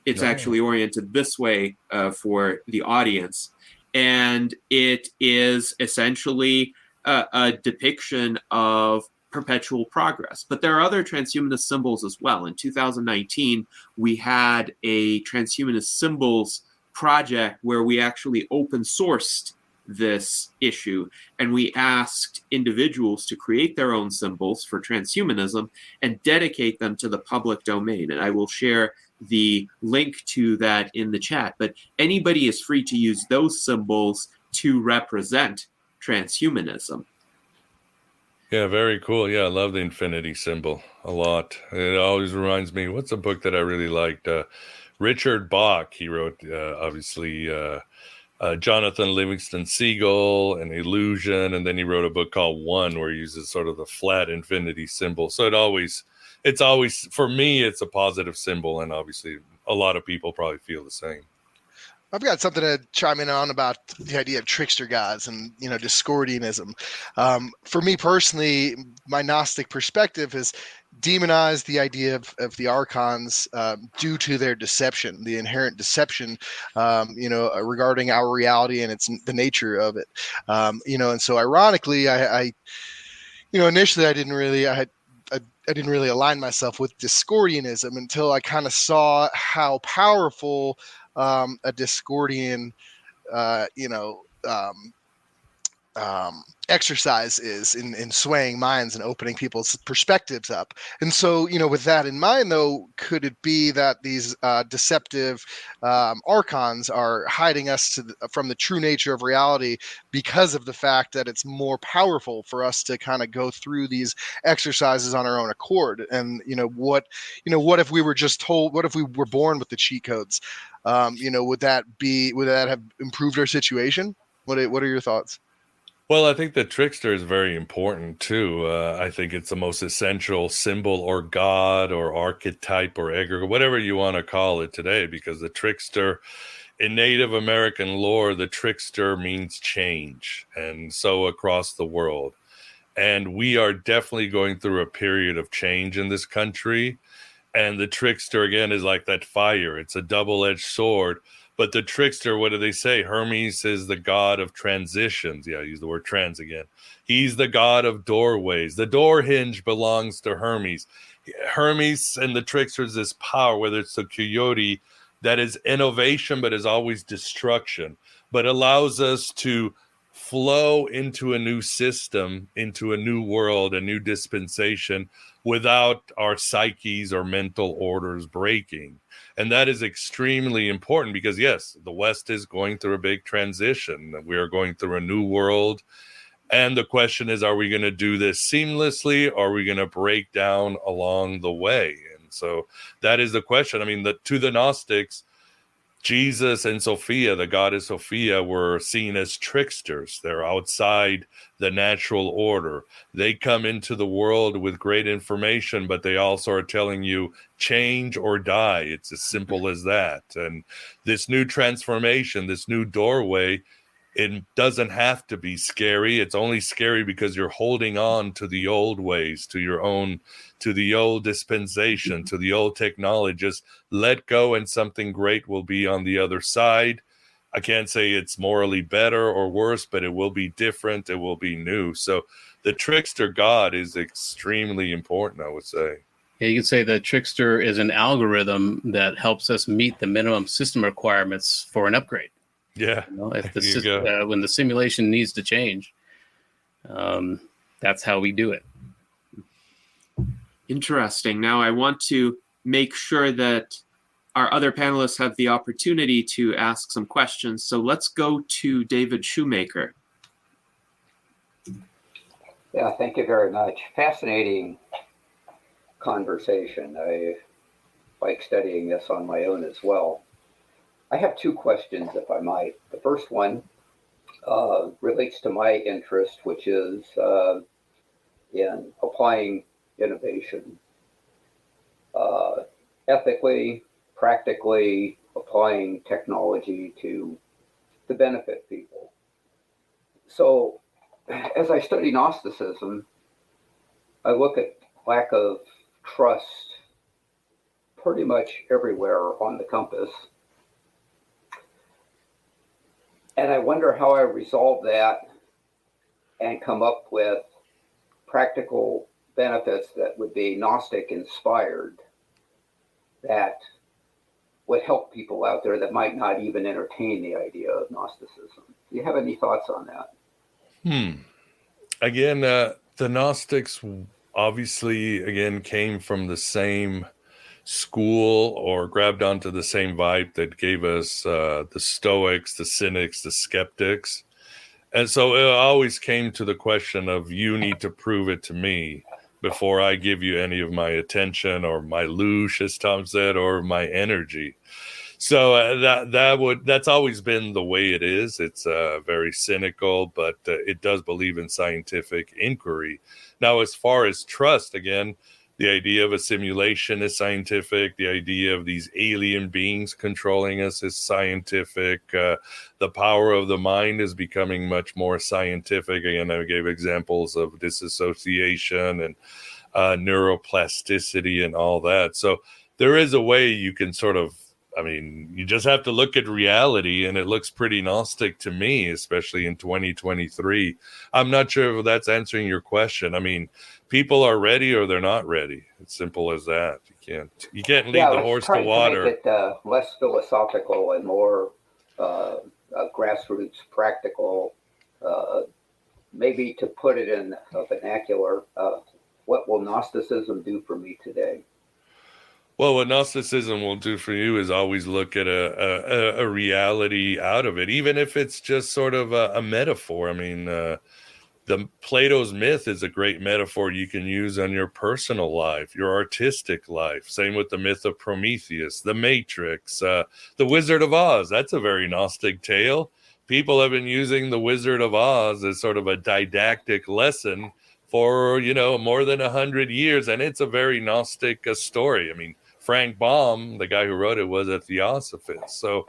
it's actually oriented this way for the audience. And it is essentially a depiction of perpetual progress. But there are other transhumanist symbols as well. In 2019, we had a transhumanist symbols project where we actually open sourced this issue, and we asked individuals to create their own symbols for transhumanism and dedicate them to the public domain. And I will share the link to that in the chat, but anybody is free to use those symbols to represent transhumanism. Yeah, very cool. Yeah, I love the infinity symbol a lot. It always reminds me, what's a book that I really liked? Richard Bach, he wrote, obviously, Jonathan Livingston Seagull and Illusion, and then he wrote a book called One, where he uses sort of the flat infinity symbol. So it's always, for me, it's a positive symbol, and obviously a lot of people probably feel the same. I've got something to chime in on about the idea of trickster gods and, Discordianism. For me personally, my Gnostic perspective has demonized the idea of the archons due to their deception, the inherent deception, regarding our reality and the nature of it. And so ironically, I initially I didn't really align myself with Discordianism until I kind of saw how powerful a Discordian, exercise is in swaying minds and opening people's perspectives up. And so, with that in mind, though, could it be that these deceptive archons are hiding us from the true nature of reality because of the fact that it's more powerful for us to kind of go through these exercises on our own accord? And what if we were just told? What if we were born with the cheat codes? Would that have improved our situation? What are your thoughts? Well, I think the trickster is very important too. I think it's the most essential symbol or god or archetype or egregore, whatever you want to call it today, because the trickster, in Native American lore, the trickster means change, and so across the world. And we are definitely going through a period of change in this country. And the trickster, again, is like that fire. It's a double-edged sword. But the trickster, what do they say? Hermes is the god of transitions. Yeah, I use the word trans again. He's the god of doorways. The door hinge belongs to Hermes. Hermes and the trickster is this power, whether it's the coyote, that is innovation, but is always destruction, but allows us to flow into a new system, into a new world, a new dispensation, without our psyches or mental orders breaking. And that is extremely important because, yes, the West is going through a big transition. We are going through a new world. And the question is, are we going to do this seamlessly, or are we going to break down along the way? And so that is the question. I mean, to the Gnostics, Jesus and Sophia, the goddess Sophia, were seen as tricksters. They're outside the natural order. They come into the world with great information, but they also are telling you change or die. It's as simple as that. And this new transformation, this new doorway, it doesn't have to be scary. It's only scary because you're holding on to the old ways, to the old dispensation, to the old technology. Just let go and something great will be on the other side. I can't say it's morally better or worse, but it will be different. It will be new. So the trickster god is extremely important, I would say. Yeah, you could say the trickster is an algorithm that helps us meet the minimum system requirements for an upgrade. Yeah, if when the simulation needs to change, that's how we do it. Interesting. Now I want to make sure that our other panelists have the opportunity to ask some questions. So let's go to David Shoemaker. Yeah, thank you very much. Fascinating conversation. I like studying this on my own as well. I have two questions, if I might. The first one relates to my interest, which is in applying innovation ethically, practically, applying technology to benefit people. So as I study Gnosticism, I look at lack of trust pretty much everywhere on the compass. And I wonder how I resolve that and come up with practical benefits that would be Gnostic inspired, that would help people out there that might not even entertain the idea of Gnosticism. Do you have any thoughts on that? Again, the Gnostics obviously, again, came from the same school or grabbed onto the same vibe that gave us the Stoics, the Cynics, the Skeptics. And so it always came to the question of, you need to prove it to me before I give you any of my attention or my louche, as Tom said, or my energy. So that's always been the way it is. It's very cynical, but it does believe in scientific inquiry. Now, as far as trust, again, the idea of a simulation is scientific. The idea of these alien beings controlling us is scientific. The power of the mind is becoming much more scientific. Again, I gave examples of disassociation and neuroplasticity and all that. So there is a way you can sort of, you just have to look at reality, and it looks pretty Gnostic to me, especially in 2023. I'm not sure if that's answering your question. People are ready or they're not ready. It's simple as that. You can't lead the horse to water. To make it less philosophical and more grassroots, practical. Maybe to put it in a vernacular, what will Gnosticism do for me today? Well, what Gnosticism will do for you is always look at a reality out of it, even if it's just sort of a metaphor. The Plato's myth is a great metaphor you can use on your personal life, your artistic life. Same with the myth of Prometheus, the Matrix, the Wizard of Oz. That's a very Gnostic tale. People have been using the Wizard of Oz as sort of a didactic lesson for, more than 100 years. And it's a very Gnostic story. Frank Baum, the guy who wrote it, was a theosophist. So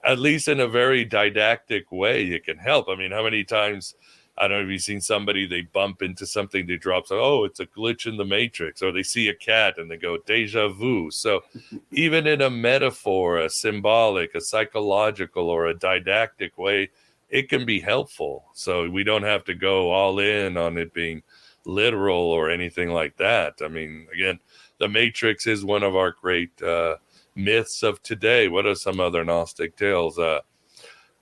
at least in a very didactic way, it can help. How many times, I don't know if you've seen somebody, they bump into something, they drop, oh, it's a glitch in the Matrix, or they see a cat and they go, deja vu. So even in a metaphor, a symbolic, a psychological, or a didactic way, it can be helpful. So we don't have to go all in on it being literal or anything like that. Again, the Matrix is one of our great myths of today. What are some other Gnostic tales?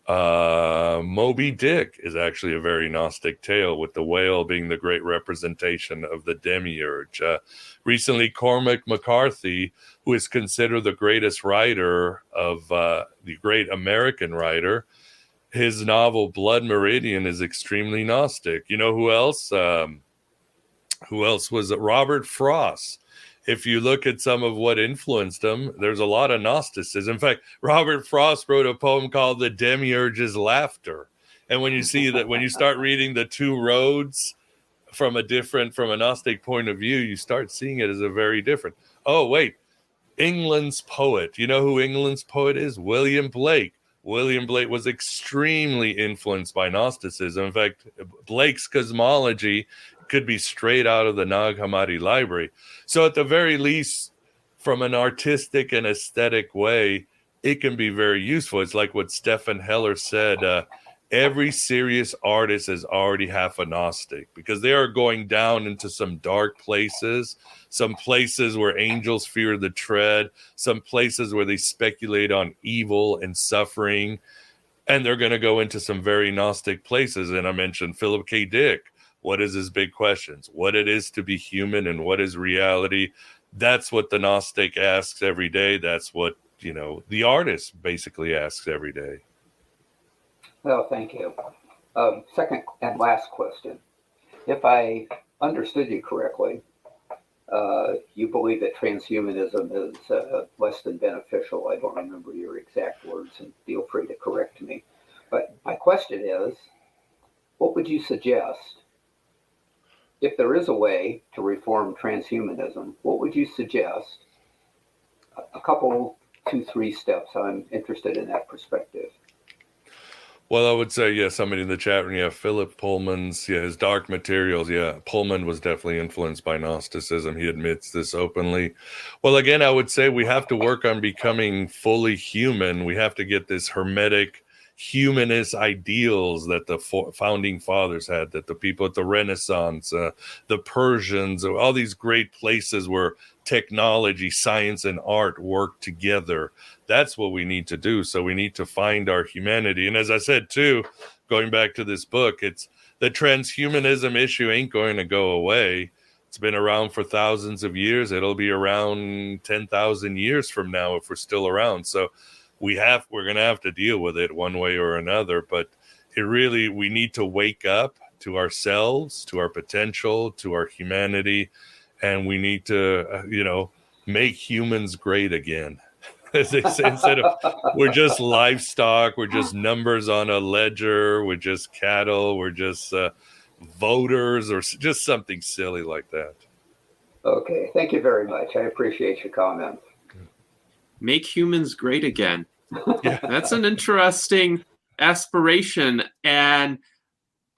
Moby Dick is actually a very Gnostic tale, with the whale being the great representation of the demiurge. Recently, Cormac McCarthy, who is considered the greatest writer of the great American writer, his novel Blood Meridian is extremely Gnostic. You know who else? Who else was it? Robert Frost. If you look at some of what influenced him, there's a lot of Gnosticism. In fact, Robert Frost wrote a poem called The Demiurge's Laughter. And when you see that, when you start reading the two roads from a Gnostic point of view, you start seeing it as a very different. Oh, wait, England's poet. You know who England's poet is? William Blake. William Blake was extremely influenced by Gnosticism. In fact, Blake's cosmology could be straight out of the Nag Hammadi library. So at the very least, from an artistic and aesthetic way, it can be very useful. It's like what Stephan Heller said, every serious artist is already half a Gnostic, because they are going down into some dark places, some places where angels fear the tread, some places where they speculate on evil and suffering, and they're going to go into some very Gnostic places. And I mentioned Philip K. Dick. What is his big questions? What it is to be human and what is reality? That's what the Gnostic asks every day. That's what, the artist basically asks every day. Well, thank you. Second and last question. If I understood you correctly, you believe that transhumanism is less than beneficial. I don't remember your exact words, and feel free to correct me. But my question is, what would you suggest? If there is a way to reform transhumanism, what would you suggest? A couple, 2-3 steps. I'm interested in that perspective. Well, I would say, somebody in the chat room, Philip Pullman's, his Dark Materials, Pullman was definitely influenced by Gnosticism. He admits this openly. Well, again, I would say we have to work on becoming fully human. We have to get this hermetic humanist ideals that the founding fathers had, that the people at the Renaissance, the Persians, all these great places where technology, science, and art work together. That's what we need to do. So we need to find our humanity. And as I said, too, going back to this book, it's the transhumanism issue ain't going to go away. It's been around for thousands of years. It'll be around 10,000 years from now if we're still around. So we're going to have to deal with it one way or another. But we need to wake up to ourselves, to our potential, to our humanity, and we need to, make humans great again. As they say, instead of we're just livestock, we're just numbers on a ledger, we're just cattle, we're just voters, or just something silly like that. Okay, thank you very much. I appreciate your comment. Make humans great again. Yeah. That's an interesting aspiration. And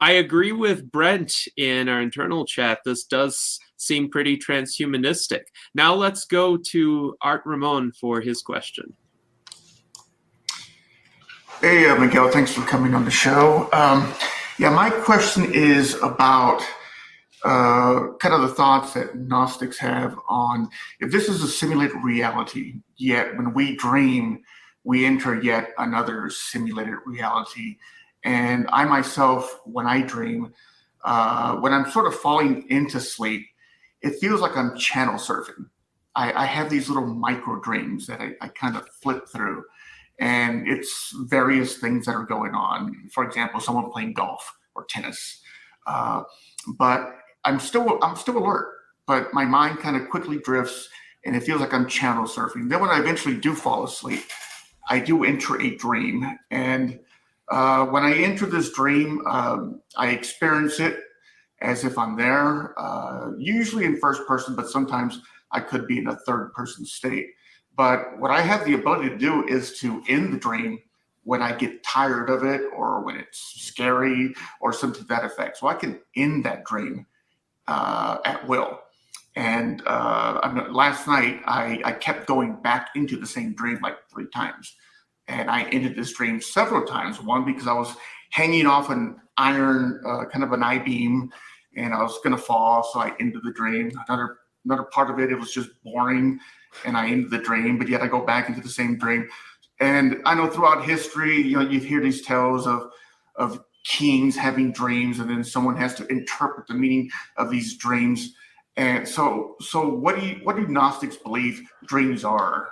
I agree with Brent in our internal chat. This does seem pretty transhumanistic. Now let's go to Art Ramon for his question. Hey, Miguel, thanks for coming on the show. My question is about kind of the thoughts that Gnostics have on if this is a simulated reality, yet when we dream, we enter yet another simulated reality. And I myself, when I dream, when I'm sort of falling into sleep, it feels like I'm channel surfing. I have these little micro dreams that I kind of flip through, and it's various things that are going on. For example, someone playing golf or tennis, but I'm still alert. But my mind kind of quickly drifts, and it feels like I'm channel surfing. Then when I eventually do fall asleep, I do enter a dream, and when I enter this dream, I experience it as if I'm there, usually in first person, but sometimes I could be in a third person state. But what I have the ability to do is to end the dream when I get tired of it or when it's scary or something to that effect. So I can end that dream at will. And last night, I kept going back into the same dream like 3 times. And I ended this dream several times. One, because I was hanging off an iron, kind of an I-beam, and I was going to fall, so I ended the dream. Another part of it, it was just boring, and I ended the dream, but yet I go back into the same dream. And I know throughout history, you hear these tales of kings having dreams, and then someone has to interpret the meaning of these dreams. And so what do Gnostics believe dreams are?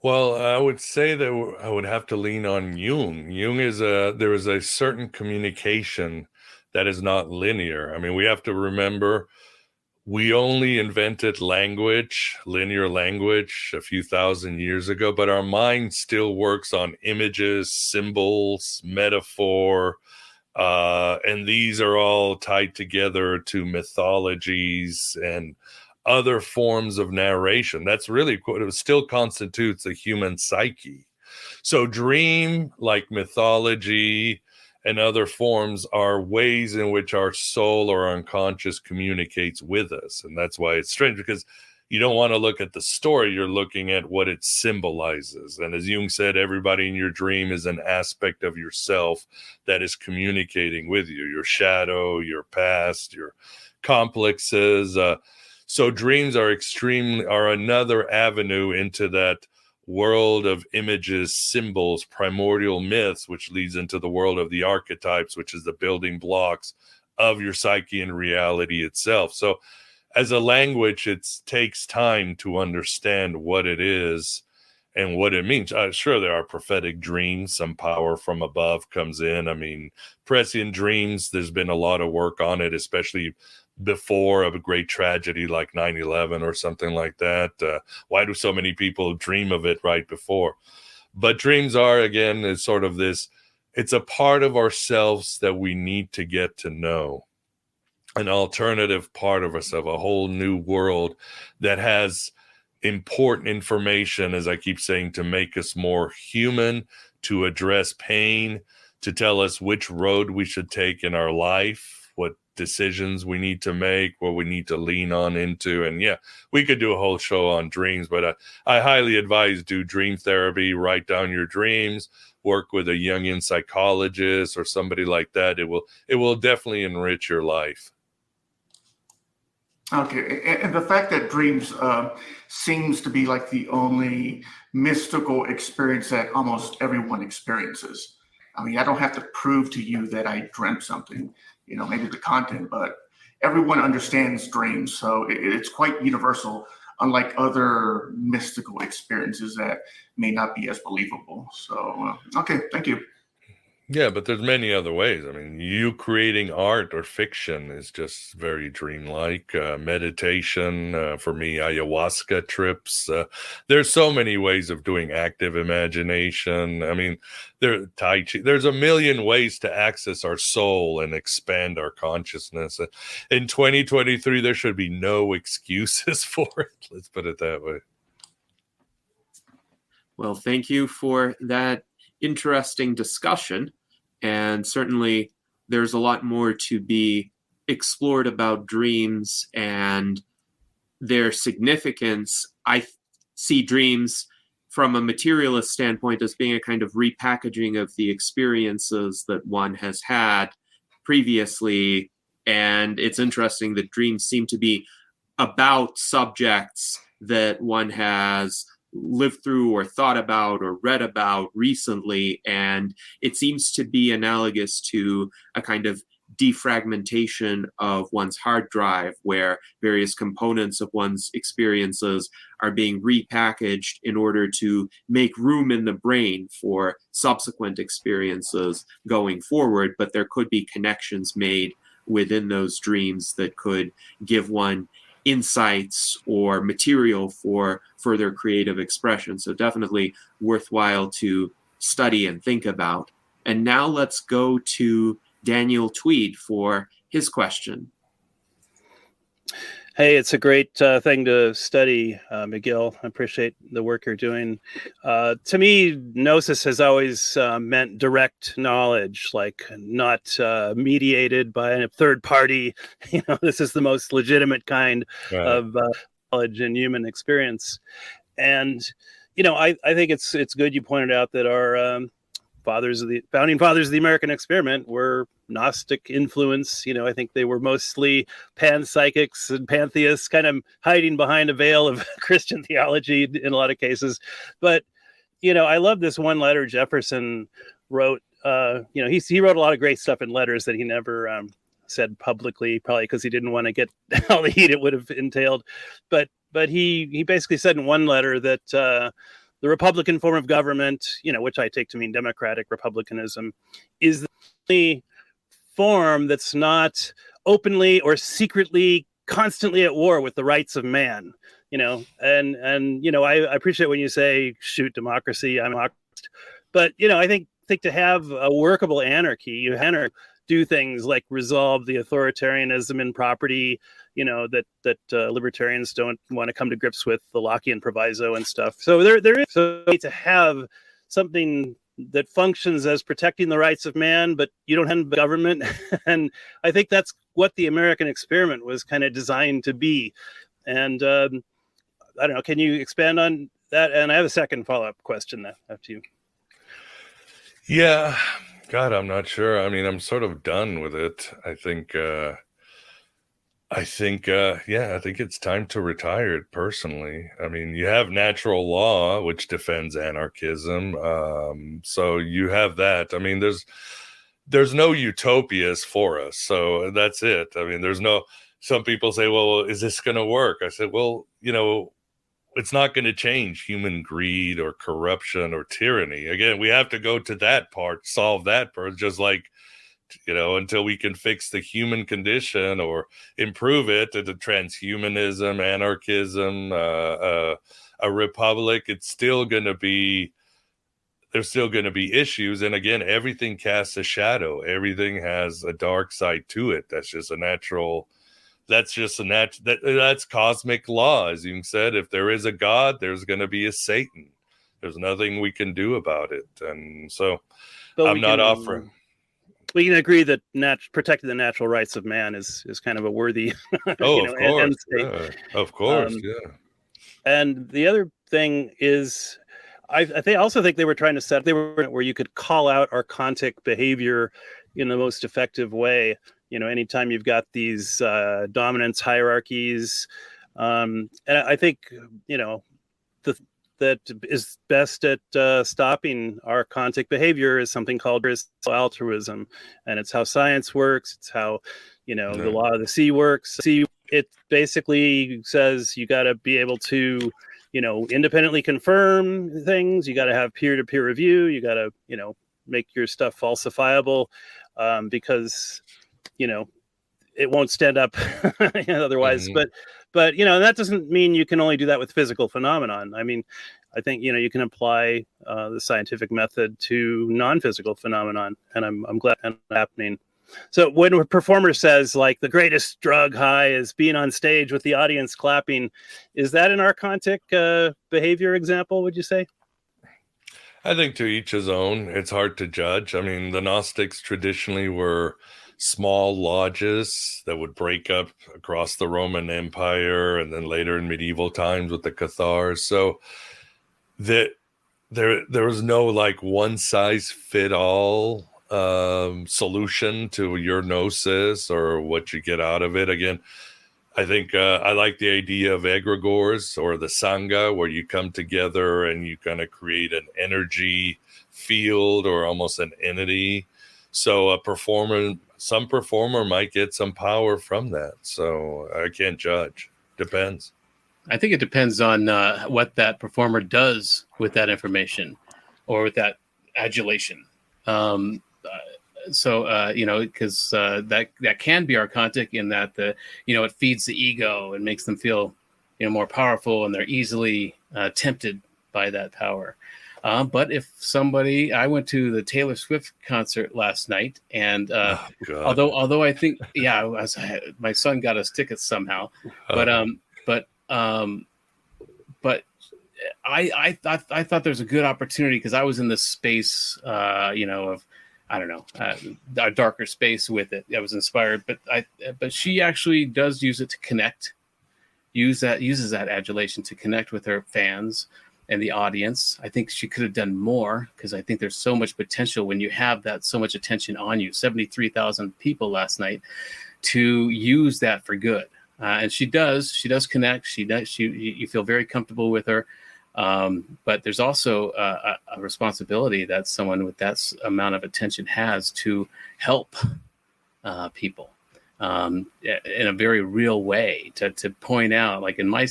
Well, I would say that I would have to lean on Jung. There is a certain communication that is not linear. I mean, we have to remember we only invented linear language, a few thousand years ago, but our mind still works on images, symbols, metaphor, and these are all tied together to mythologies and other forms of narration. That's really what it still constitutes the human psyche. So dream, like mythology and other forms, are ways in which our soul or unconscious communicates with us. And that's why it's strange, because you don't want to look at the story, you're looking at what it symbolizes. And as Jung said, everybody in your dream is an aspect of yourself that is communicating with you, your shadow, your past, your complexes. So dreams are another avenue into that world of images, symbols, primordial myths, which leads into the world of the archetypes, which is the building blocks of your psyche and reality itself. So as a language, it takes time to understand what it is and what it means. Sure, there are prophetic dreams. Some power from above comes in. I mean, prescient dreams, there's been a lot of work on it, especially before a great tragedy like 9/11 or something like that. Why do so many people dream of it right before? But dreams are, again, it's sort of this, it's a part of ourselves that we need to get to know. An alternative part of ourselves, a whole new world that has important information, as I keep saying, to make us more human, to address pain, to tell us which road we should take in our life, what decisions we need to make, what we need to lean on into. And yeah, we could do a whole show on dreams, but I highly advise do dream therapy, write down your dreams, work with a Jungian psychologist or somebody like that. It will definitely enrich your life. Okay, and the fact that dreams seems to be like the only mystical experience that almost everyone experiences. I mean, I don't have to prove to you that I dreamt something, maybe the content, but everyone understands dreams. So it's quite universal, unlike other mystical experiences that may not be as believable. So, okay, thank you. Yeah, but there's many other ways. I mean, you creating art or fiction is just very dreamlike. Meditation, for me, ayahuasca trips. There's so many ways of doing active imagination. I mean, Tai Chi. There's a million ways to access our soul and expand our consciousness. In 2023, there should be no excuses for it. Let's put it that way. Well, thank you for that interesting discussion. And certainly there's a lot more to be explored about dreams and their significance. I see dreams from a materialist standpoint as being a kind of repackaging of the experiences that one has had previously. And it's interesting that dreams seem to be about subjects that one has lived through or thought about or read about recently. And it seems to be analogous to a kind of defragmentation of one's hard drive, where various components of one's experiences are being repackaged in order to make room in the brain for subsequent experiences going forward. But there could be connections made within those dreams that could give one insights or material for further creative expression. So definitely worthwhile to study and think about. And now let's go to Daniel Tweed for his question. Hey, it's a great thing to study, Miguel. I appreciate the work you're doing. To me, gnosis has always meant direct knowledge, like not mediated by a third party. This is the most legitimate kind of knowledge in human experience. And, I think it's good you pointed out that our founding fathers of the American experiment were Gnostic influence. I think they were mostly panpsychics and pantheists, kind of hiding behind a veil of Christian theology in a lot of cases. But, I love this one letter Jefferson wrote. He wrote a lot of great stuff in letters that he never said publicly, probably because he didn't want to get all the heat it would have entailed. But he basically said in one letter that the Republican form of government, which I take to mean democratic republicanism, is the only form that's not openly or secretly constantly at war with the rights of man. I appreciate when you say shoot democracy. I'm a democratist. But I think to have a workable anarchy, you do things like resolve the authoritarianism in property, that libertarians don't want to come to grips with, the Lockean proviso and stuff. So there is a way to have something that functions as protecting the rights of man, but you don't have the government. And I think that's what the American experiment was kind of designed to be. And I don't know, can you expand on that? And I have a second follow-up question after you. Yeah. God, I'm not sure. I mean, I'm sort of done with it. I think it's time to retire it personally. I mean, you have natural law, which defends anarchism. So you have that. I mean, there's no utopias for us. So that's it. I mean, some people say, well, is this going to work? I said, well, it's not going to change human greed or corruption or tyranny. Again, we have to go to that part, solve that part, just like, until we can fix the human condition or improve it to the transhumanism, anarchism, a republic, there's still going to be issues. And again, everything casts a shadow. Everything has a dark side to it. That's cosmic law. As you said, if there is a God, there's going to be a Satan. There's nothing we can do about it. And so I'm not offering. We can agree that protecting the natural rights of man is kind of a worthy end state. Yeah. Of course. And the other thing is, I also think they were trying to where you could call out archontic behavior in the most effective way. Anytime you've got these dominance hierarchies, and I think the that is best at stopping archontic behavior is something called altruism, and it's how science works. It's how, the law of the sea works. It basically says you got to be able to, independently confirm things. You got to have peer-to-peer review. You got to, make your stuff falsifiable, because, it won't stand up otherwise. Mhm. But that doesn't mean you can only do that with physical phenomenon. I mean, I think you can apply the scientific method to non-physical phenomenon, and I'm glad that's happening. So when a performer says like the greatest drug high is being on stage with the audience clapping, is that an archontic behavior example, would you say? I think to each his own. It's hard to judge. I mean, the Gnostics traditionally were small lodges that would break up across the Roman Empire, and then later in medieval times with the Cathars. So that there was no like one size fit all solution to your gnosis or what you get out of it. Again, I think I like the idea of egregores or the Sangha, where you come together and you kind of create an energy field or almost an entity. So some performer might get some power from that. So I can't judge. Depends. I think it depends on what that performer does with that information or with that adulation. Because that can be archontic in that it feeds the ego and makes them feel more powerful, and they're easily tempted by that power. But if I went to the Taylor Swift concert last night, and although I think my son got us tickets somehow, but I thought there's a good opportunity because I was in this space, of I don't know, a darker space with it. I was inspired, but she actually does use it to connect. Uses that adulation to connect with her fans and the audience. I think she could have done more because I think there's so much potential when you have that so much attention on you. 73,000 people last night, to use that for good. And she does connect. You feel very comfortable with her. But there's also a responsibility that someone with that amount of attention has to help people in a very real way, to point out, like in my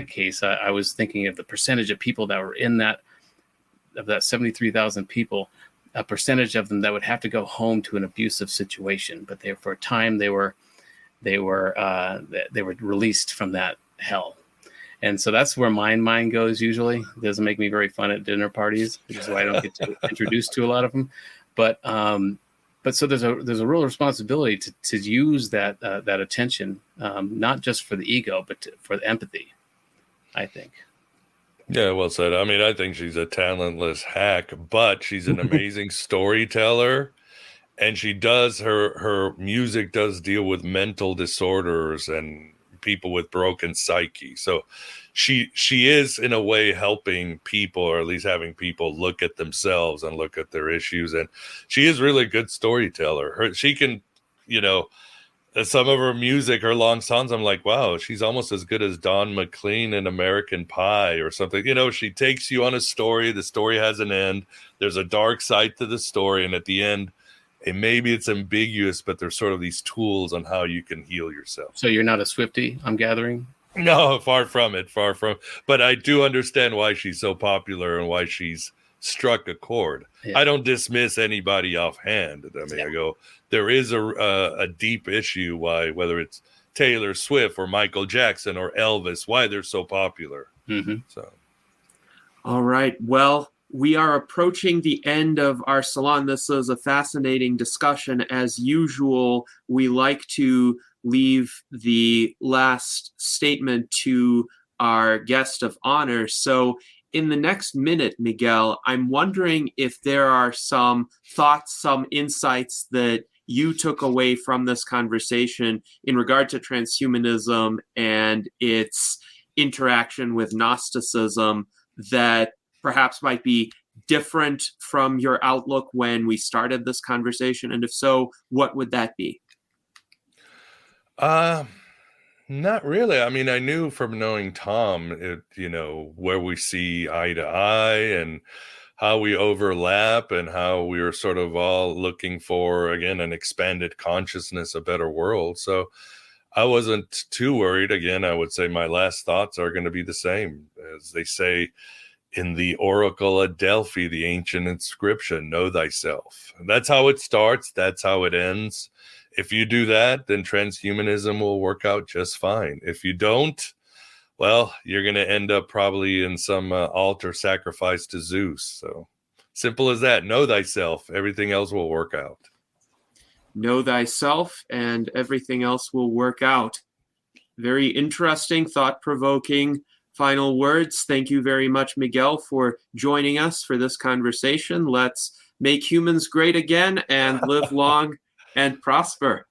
case, I was thinking of the percentage of people that were in that 73,000 people, a percentage of them that would have to go home to an abusive situation, but for a time they were released from that hell. And so that's where my mind goes usually. It doesn't make me very fun at dinner parties, which is why I don't get to introduced to a lot of them. But so there's a real responsibility to use that attention, not just for the ego, but for the empathy, I think. Yeah, well said. I mean, I think she's a talentless hack, but she's an amazing storyteller. And she does, her music does deal with mental disorders and people with broken psyche. So she is in a way helping people, or at least having people look at themselves and look at their issues. And she is really a good storyteller. She can, some of her music, her long songs, I'm like, wow, she's almost as good as Don McLean in American Pie or something. She takes you on a story. The story has an end. There's a dark side to the story. And at the end, and maybe it's ambiguous, but there's sort of these tools on how you can heal yourself. So you're not a Swiftie, I'm gathering? No, far from it. But I do understand why she's so popular and why she's struck a chord. Yeah. I don't dismiss anybody offhand. I mean, I go, there is a deep issue why, whether it's Taylor Swift or Michael Jackson or Elvis, why they're so popular. Mm-hmm. So, all right. Well, we are approaching the end of our salon. This is a fascinating discussion. As usual, we like to leave the last statement to our guest of honor. So in the next minute, Miguel, I'm wondering if there are some thoughts, some insights that you took away from this conversation in regard to transhumanism and its interaction with Gnosticism that perhaps might be different from your outlook when we started this conversation? And if so, what would that be? Not really. I mean, I knew from knowing Tom, where we see eye to eye and how we overlap and how we are sort of all looking for, again, an expanded consciousness, a better world. So I wasn't too worried. Again, I would say my last thoughts are going to be the same. As they say in the Oracle at Delphi, the ancient inscription, know thyself. That's how it starts. That's how it ends. If you do that, then transhumanism will work out just fine. If you don't, well, you're going to end up probably in some altar sacrifice to Zeus. So simple as that. Know thyself. Everything else will work out. Know thyself, and everything else will work out. Very interesting, thought-provoking final words. Thank you very much, Miguel, for joining us for this conversation. Let's make humans great again and live long and prosper.